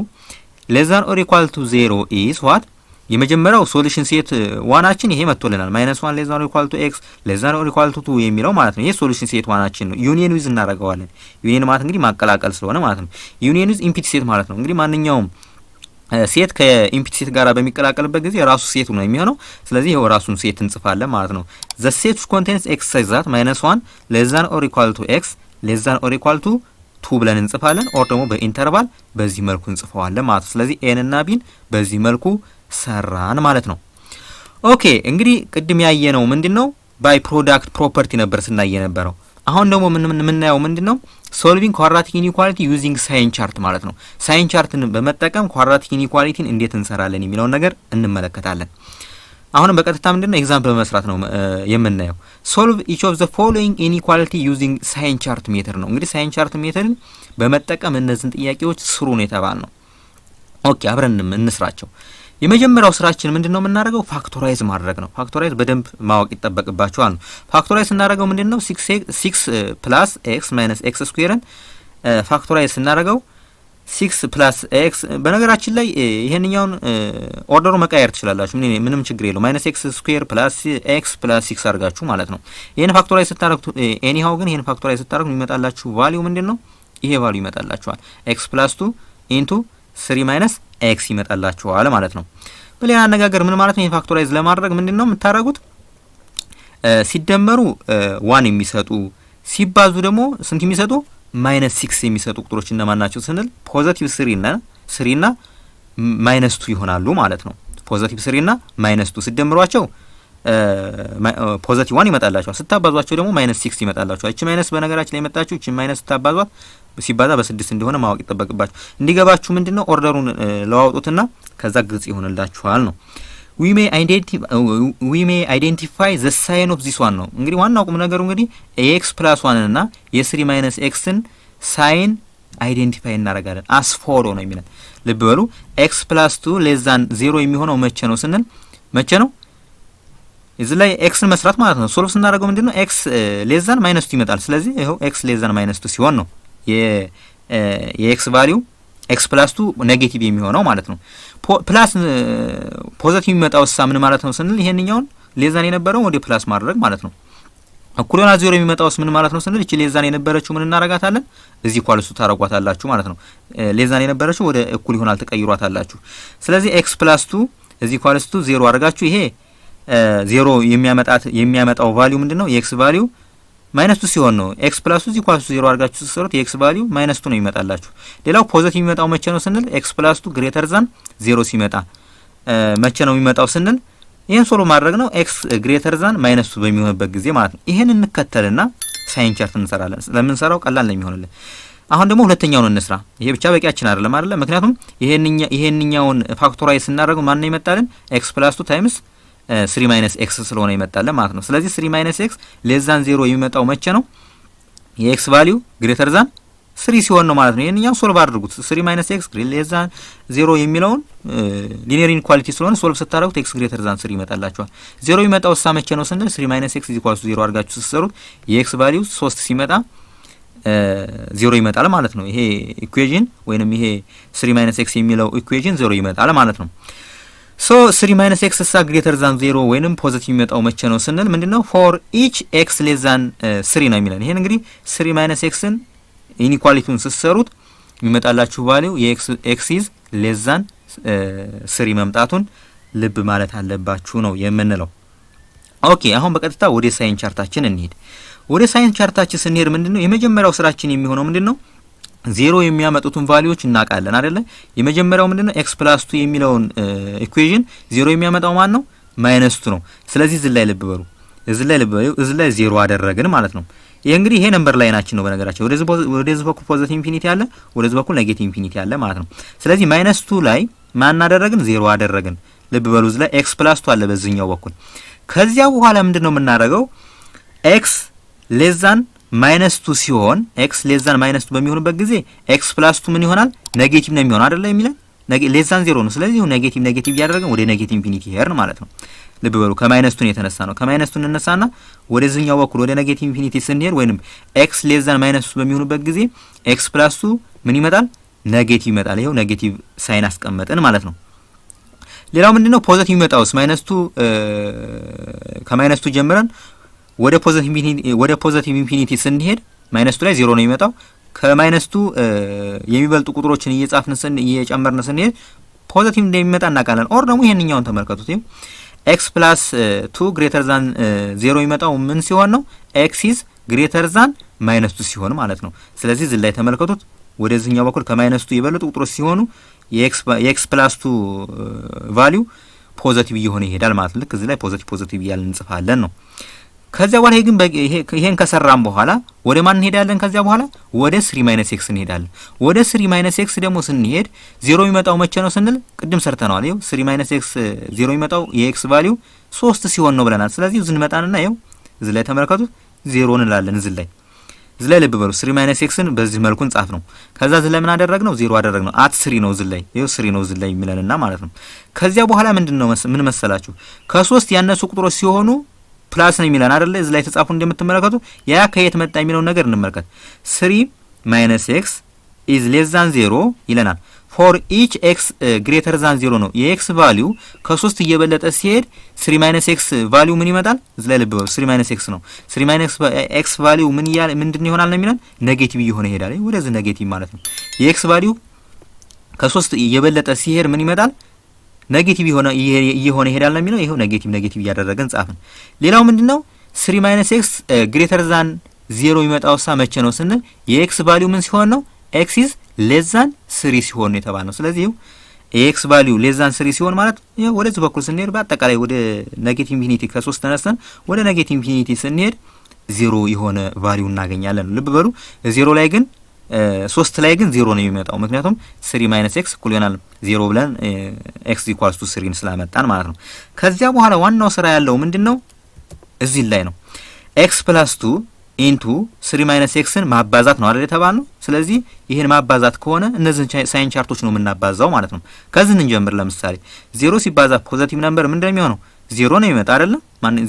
Speaker 1: less than or equal to 0 is what? የመጀመሪያው ሶሉሽን ሴት ዋናችን ይሄ መጥቶልናል -1 less than or equal to x less than or equal to 2 የሚለው ማለት ነው። ይሄ ሶሉሽን ሴት ዋናችን ነው። ዩኒየን ዊዝ እናደርገዋለን። ዩኒየን ማለት እንግዲህ ማቀላቀል ስለሆነ ማለት ነው። ዩኒየን ዊዝ ኢምፒቲ ሴት ማለት ነው። እንግዲህ ማንኛውም ሴት ከኢምፒቲ ሴት ጋር በሚቀላቀልበት ጊዜ ራሱ ሴቱ ነው የሚሆነው። ስለዚህ ይሄው ራሱን ሴት እንጽፋለን ማለት ነው። the set contains x such that -1 less than or equal to x less than or equal to 2 ብለን እንጽፋለን። ኦር ደግሞ በኢንተርቫል በዚህ መልኩ እንጽፈዋለን ማለት ነው። ስለዚህ ኤን እና ቢን በዚህ መልኩ ሰራን ማለት ነው። ኦኬ እንግዲህ ቅድም ያየነው ምንድነው ባይ ፕሮዳክት ፕሮፐርቲ ነበር ስናየ ነበረው። አሁን ደግሞ ምንናየው ምንድነው ሶልቪንግ ኳድራቲክ ኢኒኳሊቲ ዩዚንግ ሳይን ቻርት ማለት ነው። ሳይን ቻርትን በመጠቀም ኳድራቲክ ኢኒኳሊቲን እንዴት እንሰራለን የሚለውን ነገር እንመለከታለን። አሁንም በቀጥታ ምንድነው ኤግዛምፕል በመስራት ነው የምናየው። ሶልቭ ኢች ኦፍ ዘ ፎሎዊንግ ኢኒኳሊቲ ዩዚንግ ሳይን ቻርት ሜተድ ነው። እንግዲህ ሳይን ቻርት ሜተድን በመጠቀም እነዚህን ጥያቄዎች ስሩ ነው የተባልነው። ኦኬ አብረን እንስራቸው። የመጀመሪያው ስራችን ምንድነው የምናደርገው? ፋክቶራይዝ ማድረግ ነው። ፋክቶራይዝ በደንብ ማወቅ ይጠበቅባችኋል ነው። ፋክቶራይዝ ስናደርገው ምንድነው 6 + x - x² ፋክቶራይዝ ስናደርገው 6 ፕላስ ኤክስ በነገራችን ላይ ይሄንኛውን ኦርደሩ መቀየር ትችላላችሁ። ምንም ችግር የለው። ማይነስ ኤክስ ስኩዌር ፕላስ ኤክስ ፕላስ 6 አድርጋችሁ ማለት ነው። ይሄን ፋክቶራይዝ ስታረጉት ኤኒሃው ግን ይሄን ፋክቶራይዝ ስታረጉት የሚመጣላችሁ ቫልዩ ምንድነው? ይሄ ቫልዩ ይመጣላችኋል። ኤክስ ፕላስ 2 ኢንቱ 3 ማይነስ ኤክስ ይመጣላችኋል ማለት ነው። በሌላ አነጋገር ምን ማለት ነው? ይሄን ፋክቶራይዝ ለማድረግ ምንድነው የምታረጉት? ሲደመሩ 1 የሚሰጡ ሲባዙ ደግሞ ስንት የሚሰጡ ማይነስ 6 የሚሰጡ ቁጥሮች እነማን ናቸው ስንል ፖዚቲቭ 3 እና ማይነስ 2 ይሆናሉ ማለት ነው። ፖዚቲቭ 3 እና ማይነስ 2 ሲደምሯቸው ፖዚቲቭ 1 ይመጣላችኋል። ስታባዟቸው ደግሞ ማይነስ 6 ይመጣላችኋል። እቺ ማይነስ በነገራችን ላይ መጣችሁ እቺ ማይነስ ስታባዟት ሲባዛ በ6 እንደሆነ ማወቅ ይጠበቅባችሁ። እንዲገባችሁ ምንድነው ኦርደሩን ለዋውጡትና ከዛ ግልጽ ይሆንላችኋል ነው። we may identify the sign of this one ነው። እንግዲህ ዋናው ቁም ነገሩ እንግዲህ x plus 1 እና የ3 minus x ን ሳይን አይዴንቲፋይ እናደርጋለን። as follow ነው የሚለን። ልብ በሉ x plus 2 less than 0 የሚሆነው መቼ ነው ስንል መቼ ነው? እዚህ ላይ x ን መስራት ማለት ነው። ሶልቭ ስናደርገው ምንድነው x less than minus 2 ይመጣል። ስለዚህ ይሄው x less than minus 2 ሲሆን ነው የx ቫልዩ x plus 2 ኔጌቲቭ የሚሆነው ማለት ነው። ፕላስ ፖዚቲቭ የሚመጣው ምን ማለት ነው ስንል ይሄንኛውን ሌዛን የነበረው ወደ ፕላስ ማድረግ ማለት ነው። እኩል ሆና 0 የሚመጣው ምን ማለት ነው ስንል እቺ ሌዛን የነበረችው ምን እናረጋታለን? እዚህ ኳልሱ ታረጓታላችሁ ማለት ነው። ሌዛን የነበረችው ወደ እኩል ይሆናል ተቀይሯታላችሁ። ስለዚህ x plus 2 እዚህ ኳልሱ 0 አድርጋችሁ ይሄ 0 የሚያመጣው ቫልዩ ምንድነው? የx ቫልዩ ማይነስ 2 ሲሆን ነው። x plus 2 ኳልሱ 0 አድርጋችሁ ስትሰሩት የx ቫልዩ ማይነስ 2 ነው ይመጣላችሁ። ሌላው ፖዚቲቭ የሚመጣው መቼ ነው ስንል x plus 2 ግሬተር ዛን 0 ሲመጣ መቼ ነው የሚመጣው ስንል ይሄን ሶሎ ማድረግ ነው። x ግሬተር ዛን ማይነስ 2 በሚሆንበት ጊዜ ማለት ነው። ይሄን እንከተልና ሳይን ቻርት እንሰራለን። ስለምንሰራው ቀላል ነው የሚሆንልን። አሁን ደግሞ ሁለተኛውን እንስራ። ይሄ ብቻ በቂያችን አይደለም አይደለ? ምክንያቱም ይሄንኛውን ፋክቶራይዝ ስናደርገው ማን ነው ይመጣልን? x plus 2 ታይምስ 3 minus x ስለሆነ ይመጣል ማለት ነው። ስለዚህ 3 minus x less than 0 የሚመጣው መቼ ነው? የx ቫልዩ ግሬተር ዛን 3 ሲሆን ነው ማለት ነው። ይሄንኛው ሶልቭ አድርጉት። 3 minus x less than 0 የሚለውን ሊኒየር ኢንኳሊቲ ስለሆነ ሶልቭ ስታደርጉት x ግሬተር ዛን 3 ይመጣላችኋል። 0 የሚመጣው መቼ ነው ስንል 3 minus x = 0 አድርጋችሁ ስትሰሩት የx ቫልዩ 3 ሲመጣ 0 ይመጣል ማለት ነው። ይሄ ኢኩዌሽን ወይንም ይሄ 3 minus x የሚለው ኢኩዌሽን 0 ይመጣል ማለት ነው። ሶ 3 minus x ግሬተር ዛን 0 ወይንም ፖዚቲቭ የሚመጣው መቼ ነው ስንል ምንድነው for each x less than 3 ነው የሚለን። ይሄን እንግዲህ 3 minus x ን ኢንኢኳሊቲውን ስትሰሩት የሚመጣላችሁ ቫልዩ የx is less than 3 መምጣቱን ልብ ማለት አለባችሁ ነው የምንለው። ኦኬ አሁን በቀጥታ ወደ ሳይን ቻርታችን እንሂድ። ወደ ሳይን ቻርታችን ስንሄድ ምንድነው የመጀመሪያው ስራችን የሚሆነው ምንድነው? 0 የሚያመጡትን ቫልዩዎች እናውቃለን አይደለ? የመጀመሪያው ምንድነው x plus 2 የሚለውን ኢኩዌሽን 0 የሚያመጣው ማን ነው? -2 ነው። ስለዚህ እዚህ ላይ ልብ በሉ። እዚህ ላይ 0 አደረግን ማለት ነው። ይሄ እንግዲህ ይሄ ነምበር ላይናችን ነው በነገራችን። ወደዚህ በኩል ፖዚቲቭ ኢንፊኒቲ አለ፣ ወደዚህ በኩል ኔጌቲቭ ኢንፊኒቲ አለ ማለት ነው። ስለዚህ -2 ላይ ማን አደረግን? 0 አደረግን። ልብ በሉ እዚህ ላይ x plus 2 አለ በዚህኛው በኩል። ከዚያ በኋላ ምንድነው የምናደርገው? x less than -2 ሲሆን x less than -2 በሚሆንበት ጊዜ x plus 2 ምን ይሆናል? ኔጌቲቭ ነው የሚሆነው አይደለ? የሚለን less than 0 ነው። ስለዚህ ኔጌቲቭ እያደረግን ወደ ኔጌቲቭ ኢንፊኒቲ ሄርን ማለት ነው። ልብ በሉ ከ-2 ነው የተነሳ ነው። ከ-2 እንነሳና ወደዚህኛው በኩል ወደ ኔጌቲቭ ኢንፊኒቲ ስንሄድ ወይንም x less than -2 በሚሆንበት ጊዜ x plus 2 ምን ይመጣል? ኔጌቲቭ ይመጣል። ይሄው ኔጌቲቭ ሳይን አስቀመጥን ማለት ነው። ሌላው ምንድነው? ፖዚቲቭ ይመጣውስ -2 ከ-2 ጀምረን ወደ ፖዚቲቭ ኢንፊኒቲ ስንሄድ -2 ላይ 0 ነው የሚመጣው። ከ-2 የሚበልጡ ቁጥሮችን እየጨመርን ስንሄድ ፖዚቲቭ እንደሚመጣ እናውቃለን። ኦር ደግሞ ይሄንኛውን ተመልከቱት። x plus 2 greater than 0 የሚመጣው ምን ሲሆን ነው? x is greater than -2 ሲሆን ማለት ነው። ስለዚህ እዚህ ላይ ተመልከቱት። ወደዚህኛው በኩል ከ-2 የበለጡ ቁጥሮች ሲሆኑ የx plus 2 ቫልዩ ፖዚቲቭ እየሆነ ይሄዳል ማለት ነው። ልክ እዚህ ላይ ፖዚቲቭ እያልን እንጽፋለን ነው። ከዚያ በኋላ ግን ይሄን ከሰራን በኋላ ወደ ማን እንሄዳለን? ከዚያ በኋላ ወደ 3 minus x እንሄዳለን። ወደ 3 minus x ደግሞ ስንሄድ 0 የሚመጣው መቼ ነው ስንል ቅድም ሰርተናል። ይሄው 3 minus x 0 የሚመጣው የx ቫልዩ 3 ሲሆን ነው ብለናል። ስለዚህ እዚህ እንመጣንና ይሄው እዚህ ላይ ተመልከቱት 0 እንላለን። እዚህ ላይ ልብ በሉ 3 minus x ን በዚህ መልኩ እንጻፍ ነው። ከዛ እዚህ ላይ ምን አደረግነው? 0 አደረግነው። አት 3 ነው እዚህ ላይ ይሄው 3 ነው እዚህ ላይ የሚለንና ማለት ነው። ከዚያ በኋላ ምንድነው ምን መሰላችሁ? ከ3 ያነሱ ቁጥሮች ሲሆኑ ፕላስ ነው የሚለን አይደለ? እዚህ ላይ ተጻፉ እንደምትመለከቱ ያ ከየት መጣ የሚለው ነገር እንመልከት። 3 minus x is less than 0 ይለናል። for each x greater than 0 ነው። የx ቫልዩ ከ3 እየበለጠ ሲሄድ 3 minus x ቫልዩ ምን ይመጣል? እዚህ ላይ ልብ በሉ 3 minus x ነው። 3 minus x ቫልዩ ምንድነው ይሆናል ነው የሚለን ኔጌቲቭ እየሆነ ይሄዳል። ወደዚህ ኔጌቲቭ ማለት ነው። የx ቫልዩ ከ3 እየበለጠ ሲሄድ ምን ይመጣል? ኔጌቲቭ እየሆነ ይሄዳል ነው የሚለው። ይሄው ኔጌቲቭ እያደረገን ጻፍን። ሌላው ምንድነው 3 minus x greater than 0 ይመጣውሳ መቼ ነው ስንል የx ቫልዩ ምን ሲሆን ነው? x is less than 3 ሲሆን ነው የተባለው። ስለዚህ x ቫልዩ less than 3 ሲሆን ማለት ወደዚህ በኩል ስንሄድ በአጠቃላይ ወደ ኔጌቲቭ ኢንፊኒቲ ከ3 ተነስተን ወደ ኔጌቲቭ ኢንፊኒቲ ስንሄድ 0 የሆነ ቫልዩ እናገኛለን። ልብ በሉ 0 ላይ ግን 3 ላይ ግን 0 ነው የሚመጣው። ምክንያቱም 3 minus x እኩል ይሆናል 0 ብለን x equals to 3 ስላመጣን ማለት ነው። ከዚያ በኋላ ዋናው ስራ ያለው ምንድነው? እዚህ ላይ ነው። x plus 2 ኢንቱ 3 minus xን ማባዛት ነው አይደል የተባለው። ስለዚህ ይሄን ማባዛት ከሆነ እነዚህን ሳይን ቻርቶች ነው የምናባዛው ማለት ነው። ከዚህ እንጀምር። ለምሳሌ 0 ሲባዛ ፖዚቲቭ ነምበር ምንድነው የሚሆነው? 0 ነው የሚመጣ አይደል?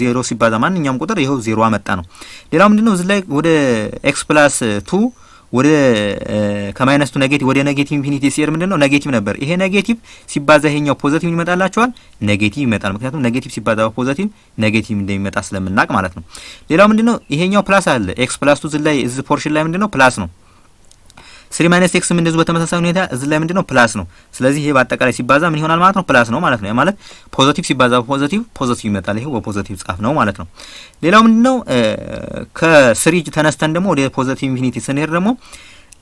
Speaker 1: 0 ሲባዛ ማንኛውም ቁጥር ይሄው 0 አመጣ ነው። ሌላው ምንድነው እዚህ ላይ ወደ x plus 2 ወደ ከማይነስ ቱ ኔጌቲቭ ወደ ኔጌቲቭ ኢንፊኒቲ ሲሄድ ምንድነው? ኔጌቲቭ ነበር። ይሄ ኔጌቲቭ ሲባዛ ይሄኛው ፖዚቲቭ ይመጣላችኋል። ኔጌቲቭ ይመጣል። ምክንያቱም ኔጌቲቭ ሲባዛ ፖዚቲቭ ኔጌቲቭ እንደሚመጣ ስለምናቅ ማለት ነው። ሌላው ምንድነው? ይሄኛው ፕላስ አለ። x + 2 ላይ እዚህ ፖርሽን ላይ ምንድነው? ፕላስ ነው። 3 minus x ምን እንደዚህ በተመሳሳይ ሁኔታ እዚህ ላይ ምንድነው? ፕላስ ነው። ስለዚህ ይሄ በአጠቃላይ ሲባዛ ምን ይሆናል ማለት ነው? ፕላስ ነው ማለት ነው። ያ ማለት ፖዚቲቭ ሲባዛ ፖዚቲቭ ይመጣል። ይሄው በፖዚቲቭ ጻፍ ነው ማለት ነው። ሌላው ምንድነው? ከ3 ተነስተን ደግሞ ወደ ፖዚቲቭ ኢንፊኒቲ ስንሄድ ደግሞ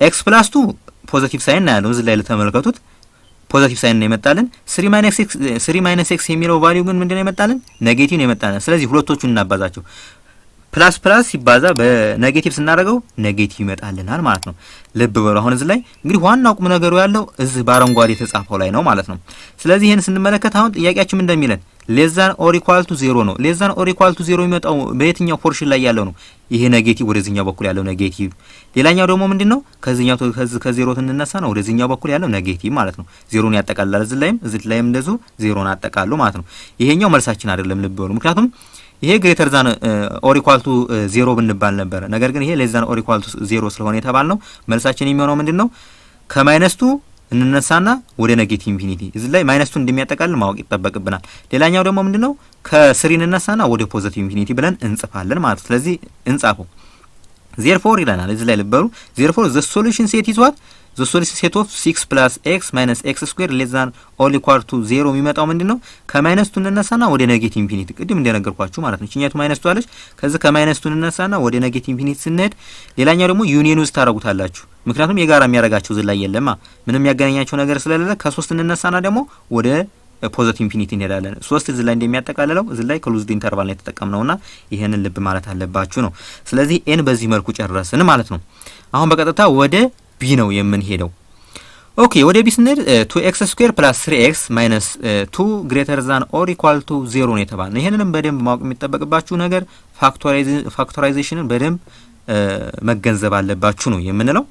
Speaker 1: x + 2 ፖዚቲቭ ሳይን ነው ያለው። እዚህ ላይ ለተመልከቱት ፖዚቲቭ ሳይን ነው የመጣልን። 3 minus x የሚለው ቫልዩ ግን ምንድነው የመጣልን? ኔጌቲቭ ነው የመጣልን። ስለዚህ ሁለቶቹን እናባዛቸው። ፕላስ ሲባዛ በኔጌቲቭ ስናደርገው ኔጌቲቭ ይመጣልናል ማለት ነው። ልብ በሉ። አሁን እዚህ ላይ እንግዲህ ዋናው ቁም ነገሩ ያለው እዚህ በአረንጓዴ የተጻፈው ላይ ነው ማለት ነው። ስለዚህ ይሄን ስንመለከት አሁን ጥያቄያችን እንደሚለን less than or equal to 0 ነው። less than or equal to 0 የሚመጣው በየትኛው ፖርሽን ላይ ያለው ነው? ይሄ ኔጌቲቭ ወደዚህኛው በኩል ያለው ኔጌቲቭ። ሌላኛው ደግሞ ምንድነው? ከዜሮ ትንነሳ ነው ወደዚህኛው በኩል ያለው ኔጌቲቭ ማለት ነው። ዜሮን ያጠቃልላል። እዚህ ላይም እንደዚሁ ዜሮን አጠቃሉ ማለት ነው። ይሄኛው መልሳችን አይደለም። ልብ በሉ። ምክንያቱም ይሄ ግሬተር ዛን ኦር ኢኳል ቱ 0 ብንባል ነበር። ነገር ግን ይሄ ሌስ ዛን ኦር ኢኳል ቱ 0 ስለሆነ የተባልነው መልሳችን የሚሆነው ምንድነው? ከማይነስ 2 እንነሳና ወደ ኔጌቲቭ ኢንፊኒቲ እዚህ ላይ ማይነስ 2 እንደሚያጠቃልል ማወቅ ይጠበቅብናል። ሌላኛው ደግሞ ምንድነው? ከ3 እንነሳና ወደ ፖዚቲቭ ኢንፊኒቲ ብለን እንጽፋለን ማለት ነው። ስለዚህ እንጻፈው therefore ይላናል እዚህ ላይ ልበሩ therefore the solution set is what? the solution set of 6 plus x minus x square less than or equal to 0 የሚመጣው ምንድነው? ከማይነስ 2 እንነሳና ወደ ኔጌቲቭ ኢንፊኒቲ ቅድም እንደነገርኳችሁ ማለት ነው። እቺኛቱ ማይነስ 2 አለች። ከዚህ ከማይነስ 2 እንነሳና ወደ ኔጌቲቭ ኢንፊኒቲ ስንሄድ ሌላኛው ደግሞ ዩኒየን ውስጥ ታረጉታላችሁ። ምክንያቱም የጋራ የሚያረጋቸው እዚህ ላይ የለማ ምንም የሚያገናኛቸው ነገር ስለሌለ ከ3 እንነሳና ደግሞ ወደ ፖዚቲቭ ኢንፊኒቲ እንሄዳለን። 3 እዚህ ላይ እንደሚያጠቃልለው እዚህ ላይ ክሎዝድ ኢንተርቫል ላይ ተጠቀምነውና ይሄንን ልብ ማለት አለባችሁ ነው። ስለዚህ ኤን በዚህ መልኩ ጨረስን ማለት ነው። አሁን በቀጥታ ወደ ቢ ነው የምንሄደው። ኦኬ ወደ ቢ ስንሄድ 2x ስኩዌር + 3x - 2 ግሬተር ዛን ኦር ኢኳል ቱ 0 ነው የተባለው። ይሄንንም በደንብ ማወቅ የሚጠበቅባችሁ ነገር ፋክቶራይዜሽንን በደንብ መገንዘብ አለባችሁ ነው የምንለው።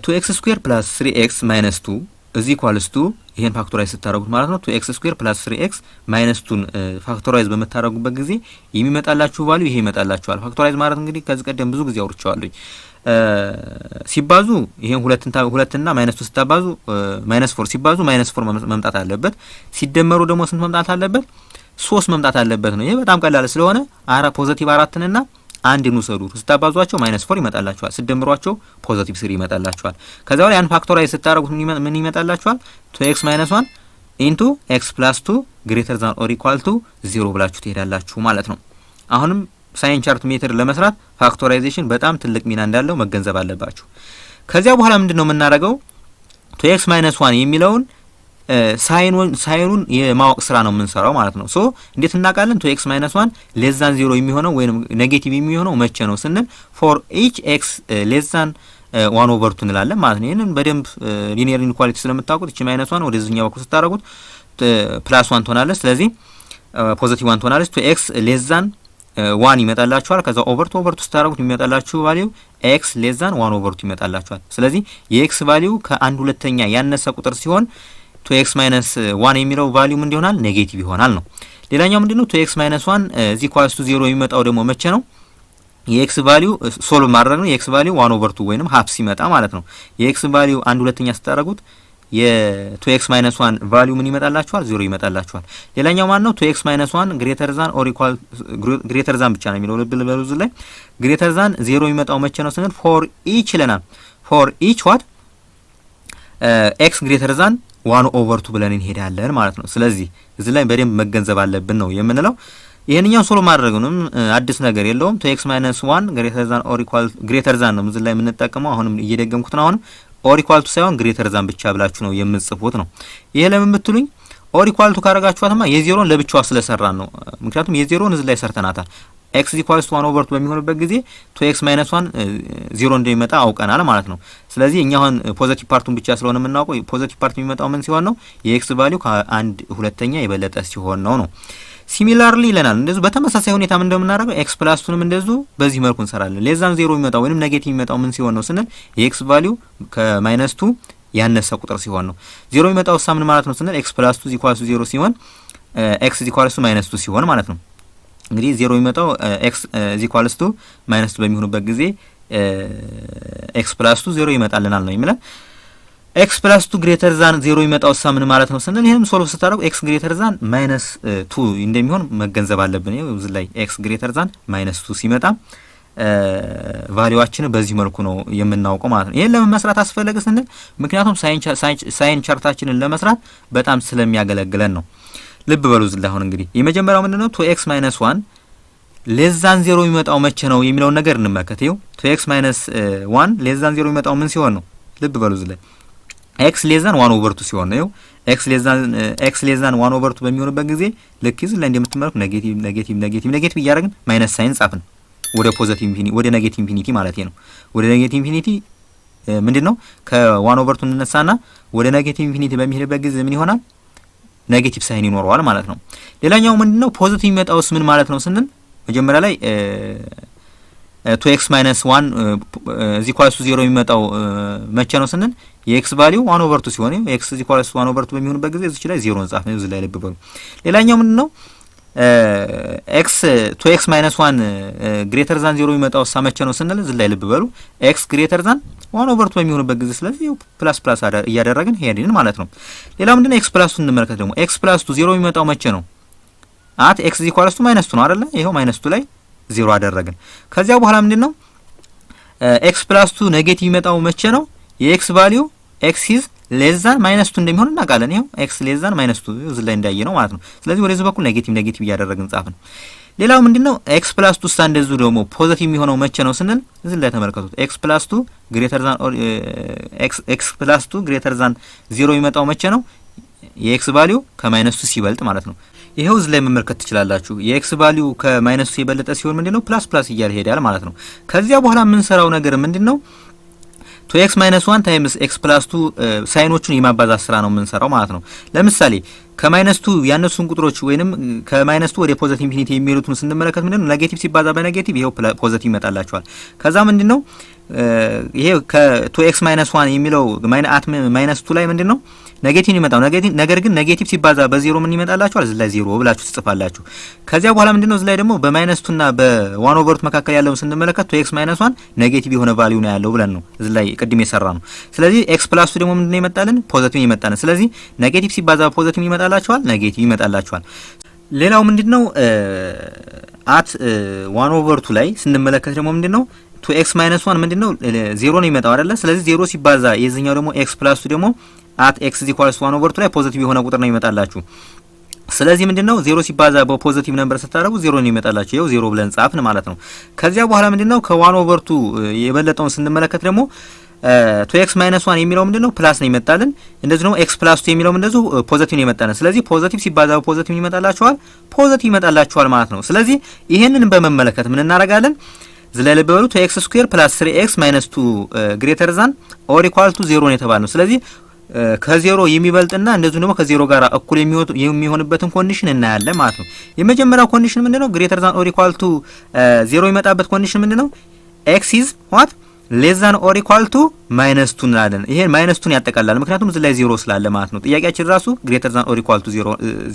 Speaker 1: 2x ስኩዌር + 3x - 2 እዚ ኢኳልስ ቱ ይሄን ፋክቶራይዝ ስታረጉት ማለት ነው 2x ስኩዌር + 3x - 2 ፋክቶራይዝ በመታረጉበት ጊዜ የሚመጣላችሁ ቫልዩ ይሄ ይመጣላችኋል። ፋክቶራይዝ ማለት እንግዲህ ከዚህ ቀደም ብዙ ጊዜ አውርቻለሁ። ሲባዙ ይሄን ሁለትና -2 ስታባዙ -4 ሲባዙ -4 መምጣት አለበት። ሲደመሩ ደግሞ ስንት መምጣት አለበት? 3 መምጣት አለበት ነው። ይሄ በጣም ቀላል ስለሆነ ፖዚቲቭ 4ንና አንድን ውሰዱ። ስታባዟቸው -4 ይመጣላችኋል። ሲደምሯቸው ፖዚቲቭ 3 ይመጣላችኋል። ከዛ በኋላ ያን ፋክቶራይዝ ስታረጉት ምን ይመጣላችኋል? 2x - 1 into x + 2 greater than or equal to 0 ብላችሁ ትሄዳላችሁ ማለት ነው። አሁንም ሳይን ቻርት ሜተድ ለመስራት ፋክቶራይዜሽን በጣም ትልቅ ሚና እንዳለው መገንዘብ አለባችሁ። ከዚያ በኋላ ምንድነው የምናደርገው? 2x - 1 የሚለውን ሳይኑን የማወቅ ስራ ነው የምንሰራው ማለት ነው። ሶ እንዴት እናውቃለን? 2x - 1 less than 0 የሚሆነው ወይንም ኔጌቲቭ የሚሆነው መቼ ነው ስንል for each x less than 1/2 እንላለን ማለት ነው። ይሄንን በደንብ ሊኒየር ኢንኳሊቲ ስለምታውቁት እቺ -1 ወደዚህኛው በኩል ስታረጉት +1 ትሆናለች። ስለዚህ ፖዚቲቭ 1 ትሆናለች። 2x less than 1 ይመጣላችኋል። ከዛ ኦቨር ቱ ስታረጉት የሚመጣላችሁ ቫልዩ x less than 1/2 ይመጣላችኋል። ስለዚህ የx ቫልዩ ከ1/2 ያነሰ ቁጥር ሲሆን 2x - 1 የሚለው ቫልዩ ምን ይሆናል? ኔጌቲቭ ይሆናል ነው። ሌላኛው ምንድነው? 2x - 1 እዚ ኳስ ቱ 0 የሚመጣው ደግሞ መቼ ነው? የኤክስ ቫልዩ ሶልቭ ማድረግ ነው። የኤክስ ቫልዩ 1/2 ወይንም ሀፍ ሲመጣ ማለት ነው። የኤክስ ቫልዩ 1/2 ስታደርጉት የ2x - 1 ቫልዩ ምን ይመጣላችኋል? 0 ይመጣላችኋል። ሌላኛው ማን ነው? 2x - 1 ግሬተር ዛን ኦር ኢኳል ግሬተር ዛን ብቻ ነው የሚለው ልብ በሉ። እዚህ ላይ ግሬተር ዛን 0 የሚመጣው መቼ ነው ስንል ፎር ኢች ይለናል። ፎር ኢች ዋት ኤክስ ግሬተር ዛን 1/2 ብለን እንሄዳለን ማለት ነው። ስለዚህ እዚህ ላይ በደንብ መገንዘብ አለብን ነው የምንለው። ይሄንኛው ሶልቭ ማድረጉንም አዲስ ነገር የለውም። 2x - 1 ግሬተር ዛን ኦር ኢኳል ግሬተር ዛን ነው እዚህ ላይ የምንጠቀመው። አሁንም እየደገምኩት ነው። አሁንም ኦር ኢኳል ቱ ሳይሆን ግሬተር ዛን ብቻ ብላችሁ ነው የምትጽፉት ነው። ይሄ ለምን ብትሉኝ ኦር ኢኳል ቱ ካረጋችኋትማ የዜሮን ለብቻዋ ስለሰራን ነው። ምክንያቱም የዜሮን እዚህ ላይ ሰርተናታል። x = 1/2 በሚሆንበት ጊዜ 2x - 1 0 እንደሚመጣ አውቀናል ማለት ነው። ስለዚህ እኛ አሁን ፖዚቲቭ ፓርቱን ብቻ ስለሆነ የምናውቀው ፖዚቲቭ ፓርት የሚመጣው ምን ሲሆን ነው? የx ቫልዩ ከ1/2 የበለጠ ሲሆን ነው። ሲሚላርሊ ይለናል። እንደዚሁ በተመሳሳይ ሁኔታ ምን እንደምናደርገው ኤክስ ፕላስቱንም እንደዚሁ በዚህ መልኩ እንሰራለን። ሌዛን 0 የሚመጣው ወይንም ኔጌቲቭ የሚመጣው ምን ሲሆን ነው ስንል የኤክስ ቫልዩ ከ-2 ያነሰ ቁጥር ሲሆን ነው። 0 የሚመጣው ምን ማለት ነው ስንል ኤክስ ፕላስ 2 = 0 ሲሆን ኤክስ = -2 ሲሆን ማለት ነው። እንግዲህ 0 የሚመጣው ኤክስ = -2 በሚሆንበት ጊዜ ኤክስ ፕላስ 2 0 ይመጣልናል ነው የሚለን። ኤክስ ፕላስ 2 ግሬተር ዛን 0 የሚመጣው ምን ማለት ነው ስንል ይሄንም ሶልቭ ስታደርጉ ኤክስ ግሬተር ዛን -2 እንደሚሆን መገንዘብ አለብን። ይሄው እዚህ ላይ ኤክስ ግሬተር ዛን -2 ሲመጣ ቫልዩዋችን በዚህ መልኩ ነው የምናውቀው ማለት ነው። ይሄን ለምን መስራት አስፈለገ ስንል ምክንያቱም ሳይን ቻርታችንን ለመስራት በጣም ስለሚያገለግለን ነው። ልብ በሉ እዚህ ላይ አሁን እንግዲህ የመጀመሪያው ምንድነው 2x - 1 ሌዛን 0 የሚመጣው መቼ ነው የሚለውን ነገር እንመልከት። ይሄው 2x - 1 ሌዛን 0 የሚመጣው ምን ሲሆን ነው? ልብ በሉ እዚህ ላይ x ሌዛን 1/2 ሲሆን ነው። x ሌዛን 1/2 በሚሆንበት ጊዜ ልክ እዚህ ላይ እንደምትመለከቱ ኔጌቲቭ እያደረግን ማይነስ ሳይን ጻፍን ወደ ፖዚቲቭ ኢንፊኒቲ ወደ ኔጌቲቭ ኢንፊኒቲ ማለት ነው። ወደ ኔጌቲቭ ኢንፊኒቲ ምንድነው ከ1/2 እንነሳና ወደ ኔጌቲቭ ኢንፊኒቲ በሚሄድበት ጊዜ ምን ይሆናል? ኔጌቲቭ ሳይን ይኖረዋል ማለት ነው። ሌላኛው ምንድነው ፖዚቲቭ የሚመጣውስ ምን ማለት ነው ስንል መጀመሪያ ላይ 2x - 1 0 የሚመጣው መቼ ነው ስንል የኤክስ ቫልዩ 1/2 ሲሆን x = 1/2 በሚሆንበት ጊዜ እዚህ ላይ 0 እንጻፍ ነው። እዚህ ላይ ልብ በሉ። ሌላኛው ምንድነው x 2x - 1 ግሬተር ዛን 0 የሚመጣው መቼ ነው ስንል እዚህ ላይ ልብ በሉ x ግሬተር ዛን 1/2 በሚሆንበት ጊዜ ስለዚህ ፕላስ እያደረግን ሄድን ማለት ነው። ሌላው ምንድነው x + 2 እንመልከት ደግሞ x + 2 0 የሚመጣው መቼ ነው? አት x = -2 ነው አይደለ? ይሄው -2 ላይ 0 አደረግን። ከዚያ በኋላ ምንድነው x + 2 ኔጌቲቭ የሚመጣው መቼ ነው? የx ቫልዩ x is less than -2 እንደሚሆን እናውቃለን። ይሄው x less than -2 እዚህ ላይ እንዳየ ነው ማለት ነው። ስለዚህ ወደዚህ በኩል ኔጌቲቭ እያደረግን ጻፍን። ሌላው ምንድነው x + 2 እንደዚሁ ደግሞ ፖዚቲቭ የሚሆነው መቼ ነው ስንል እዚህ ላይ ተመልከቱት። x + 2 ግሬተር ዛን ኦር x + 2 ግሬተር ዛን 0 የሚመጣው መቼ ነው? የx ቫልዩ ከ-2 ሲበልጥ ማለት ነው። ይሄው እዚህ ላይ መመልከት ትችላላችሁ። የx ቫልዩ ከ-2 የበለጠ ሲሆን ምንድነው ፕላስ እያለ ሄዳል ማለት ነው። ከዚያ በኋላ የምንሰራው ነገር ምንድነው 2x - 1 ታይምስ x + 2 ሳይኖቹን የማባዛት ስራ ነው የምንሰራው ማለት ነው። ለምሳሌ ከ-2 ያነሱን ቁጥሮች ወይንም ከ-2 ወደ ፖዚቲቭ ኢንፊኒቲ የሚሄዱትን ስንመለከት ምንድነው ኔጌቲቭ ሲባዛ በኔጌቲቭ ይሄው ፖዚቲቭ ይመጣላችኋል። ከዛ ምንድነው ይሄ ከ2x - 1 የሚለው -2 ላይ ምንድነው ኔጌቲቭ ይመጣው ነገር ግን ኔጌቲቭ ሲባዛ በ0 ምን ይመጣላችኋል? እዚህ ላይ 0 ብላችሁ ትጽፋላችሁ። ከዚያ በኋላ ምንድነው እዚህ ላይ ደግሞ በ-2 እና በ1/2 መካከል ያለውን ስንመለከት 2x - 1 ኔጌቲቭ የሆነ ቫልዩ ነው ያለው ብለን ነው እዚህ ላይ ቅድም የሰራ ነው። ስለዚህ x + 2 ደግሞ ምንድነው ይመጣልን? ፖዚቲቭ ይመጣልን። ስለዚህ ኔጌቲቭ ሲባዛ ፖዚቲቭ ይመጣላችኋል፣ ኔጌቲቭ ይመጣላችኋል። ሌላው ምንድነው አት 1/2 ላይ ስንመለከት ደግሞ ምንድነው 2x - 1 ምንድነው 0 ነው የሚመጣው አይደለ? ስለዚህ 0 ሲባዛ የዚህኛው ደግሞ x + 2 ደግሞ at x = 1/2 ላይ ፖዚቲቭ የሆነ ቁጥር ነው ይመጣላችሁ። ስለዚህ ምንድነው 0 ሲባዛ በፖዚቲቭ ነምበር ስታደርጉ 0 ነው ይመጣላችሁ። ይሄው 0 ብለን ጻፍን ማለት ነው። ከዚያ በኋላ ምንድነው ከ1/2 የበለጠውን ስንመለከት ደግሞ 2x - 1 የሚለው ምንድነው ፕላስ ነው ይመጣልን። እንደዚህ ነው x + 2 የሚለው እንደዚሁ ፖዚቲቭ ነው ይመጣልን። ስለዚህ ፖዚቲቭ ሲባዛ በፖዚቲቭ ይመጣላችኋል፣ ፖዚቲቭ ይመጣላችኋል ማለት ነው። ስለዚህ ይሄንን በመመለከት ምን እናደርጋለን? ዝለለ በሉ 2x² + 3x - 2 ግሬተር ዛን ኦር ኢኳል ቱ 0 ነው የተባለው። ስለዚህ ከ0 የሚበልጥና እንደዚሁ ደግሞ ከ0 ጋር እኩል የሚሆንበትን ኮንዲሽን እናያለን ማለት ነው። የመጀመሪያው ኮንዲሽን ምንድነው? ግሬተር ዛን ኦር ኢኳል ቱ 0 ይመጣበት ኮንዲሽን ምንድነው? x is what ሌስ ዛን ኦር ኢኳል ቱ ማይነስ 2 እንላለን። ይሄን ማይነስ 2 ያጠቃልላል ምክንያቱም እዚህ ላይ 0 ስላለ ማለት ነው። ጥያቄያችን ራሱ ግሬተር ዛን ኦር ኢኳል ቱ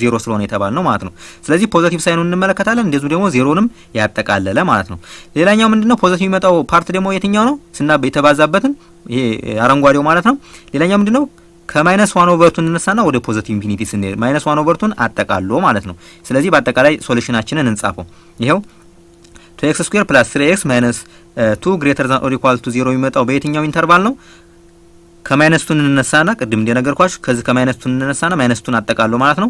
Speaker 1: 0 ስለሆነ የተባለ ነው ማለት ነው። ስለዚህ ፖዚቲቭ ሳይኑን እንመለከታለን እንደዚሁ ደግሞ ዜሮንም ያጠቃለለ ማለት ነው። ሌላኛው ምንድነው ፖዚቲቭ የሚመጣው ፓርት ደግሞ የትኛው ነው ስናብ የተባዛበትን ይሄ አረንጓዴው ማለት ነው። ሌላኛው ምንድነው ከማይነስ 1 ኦቨር 2 እንነሳና ወደ ፖዚቲቭ ኢንፊኒቲ ስንሄድ ማይነስ 1 ኦቨር 2 አጠቃሎ ማለት ነው። ስለዚህ በአጠቃላይ ሶሉሽናችንን እንጻፈው። ይሄው 2x ስኩዌር ፕላስ 3x ማይነስ 2 ግሬተር ዛን ኦር ኢኳል ቱ 0 የሚመጣው በየትኛው ኢንተርቫል ነው? ከማይነስ 2 እንነሳና ቅድም እንደነገርኳችሁ ከዚህ ከማይነስ 2 እንነሳና ማይነስ 2 አጠቃሎ ማለት ነው።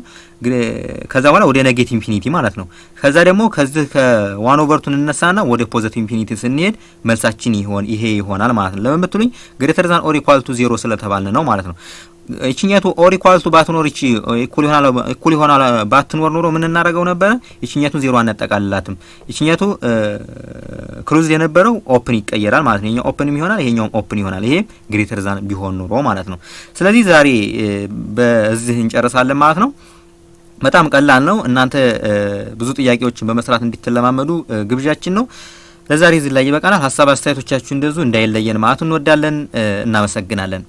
Speaker 1: ከዛ በኋላ ወደ ኔጌቲቭ ኢንፊኒቲ ማለት ነው። ከዛ ደግሞ ከዚህ ከ1 ኦቨር 2 እንነሳና ወደ ፖዚቲቭ ኢንፊኒቲ ስንሄድ መልሳችን ይሄ ይሆናል ማለት ነው። ለምን ብትሉኝ ግሬተር ዛን ኦር ኢኳል ቱ 0 ስለተባልን ነው ማለት ነው። እቺኛቱ ኦር ኢኳል ቱ ባትኖር እቺ ኢኩል ይሆናል ባትኖር ኖሮ ምን እናደርገው ነበር? እቺኛቱን 0 አናጠቃልላትም። እቺኛቱ ክሎዝ የነበረው ኦፕን ይቀየራል ማለት ነው። ይሄኛው ኦፕንም ይሆናል ይሄኛውም ኦፕን ይሆናል። ይሄ ግሬተር ዛን ቢሆን ኖሮ ማለት ነው። ስለዚህ ዛሬ በዚህ እንጨርሳለን ማለት ነው። በጣም ቀላል ነው። እናንተ ብዙ ጥያቄዎችን በመስራት እንድትለማመዱ ግብዣችን ነው። ለዛሬ እዚህ ላይ ይበቃናል። ሀሳብ አስተያየቶቻችሁ እንደዙ እንዳይለየን ማለት እንወዳለን። እናመሰግናለን።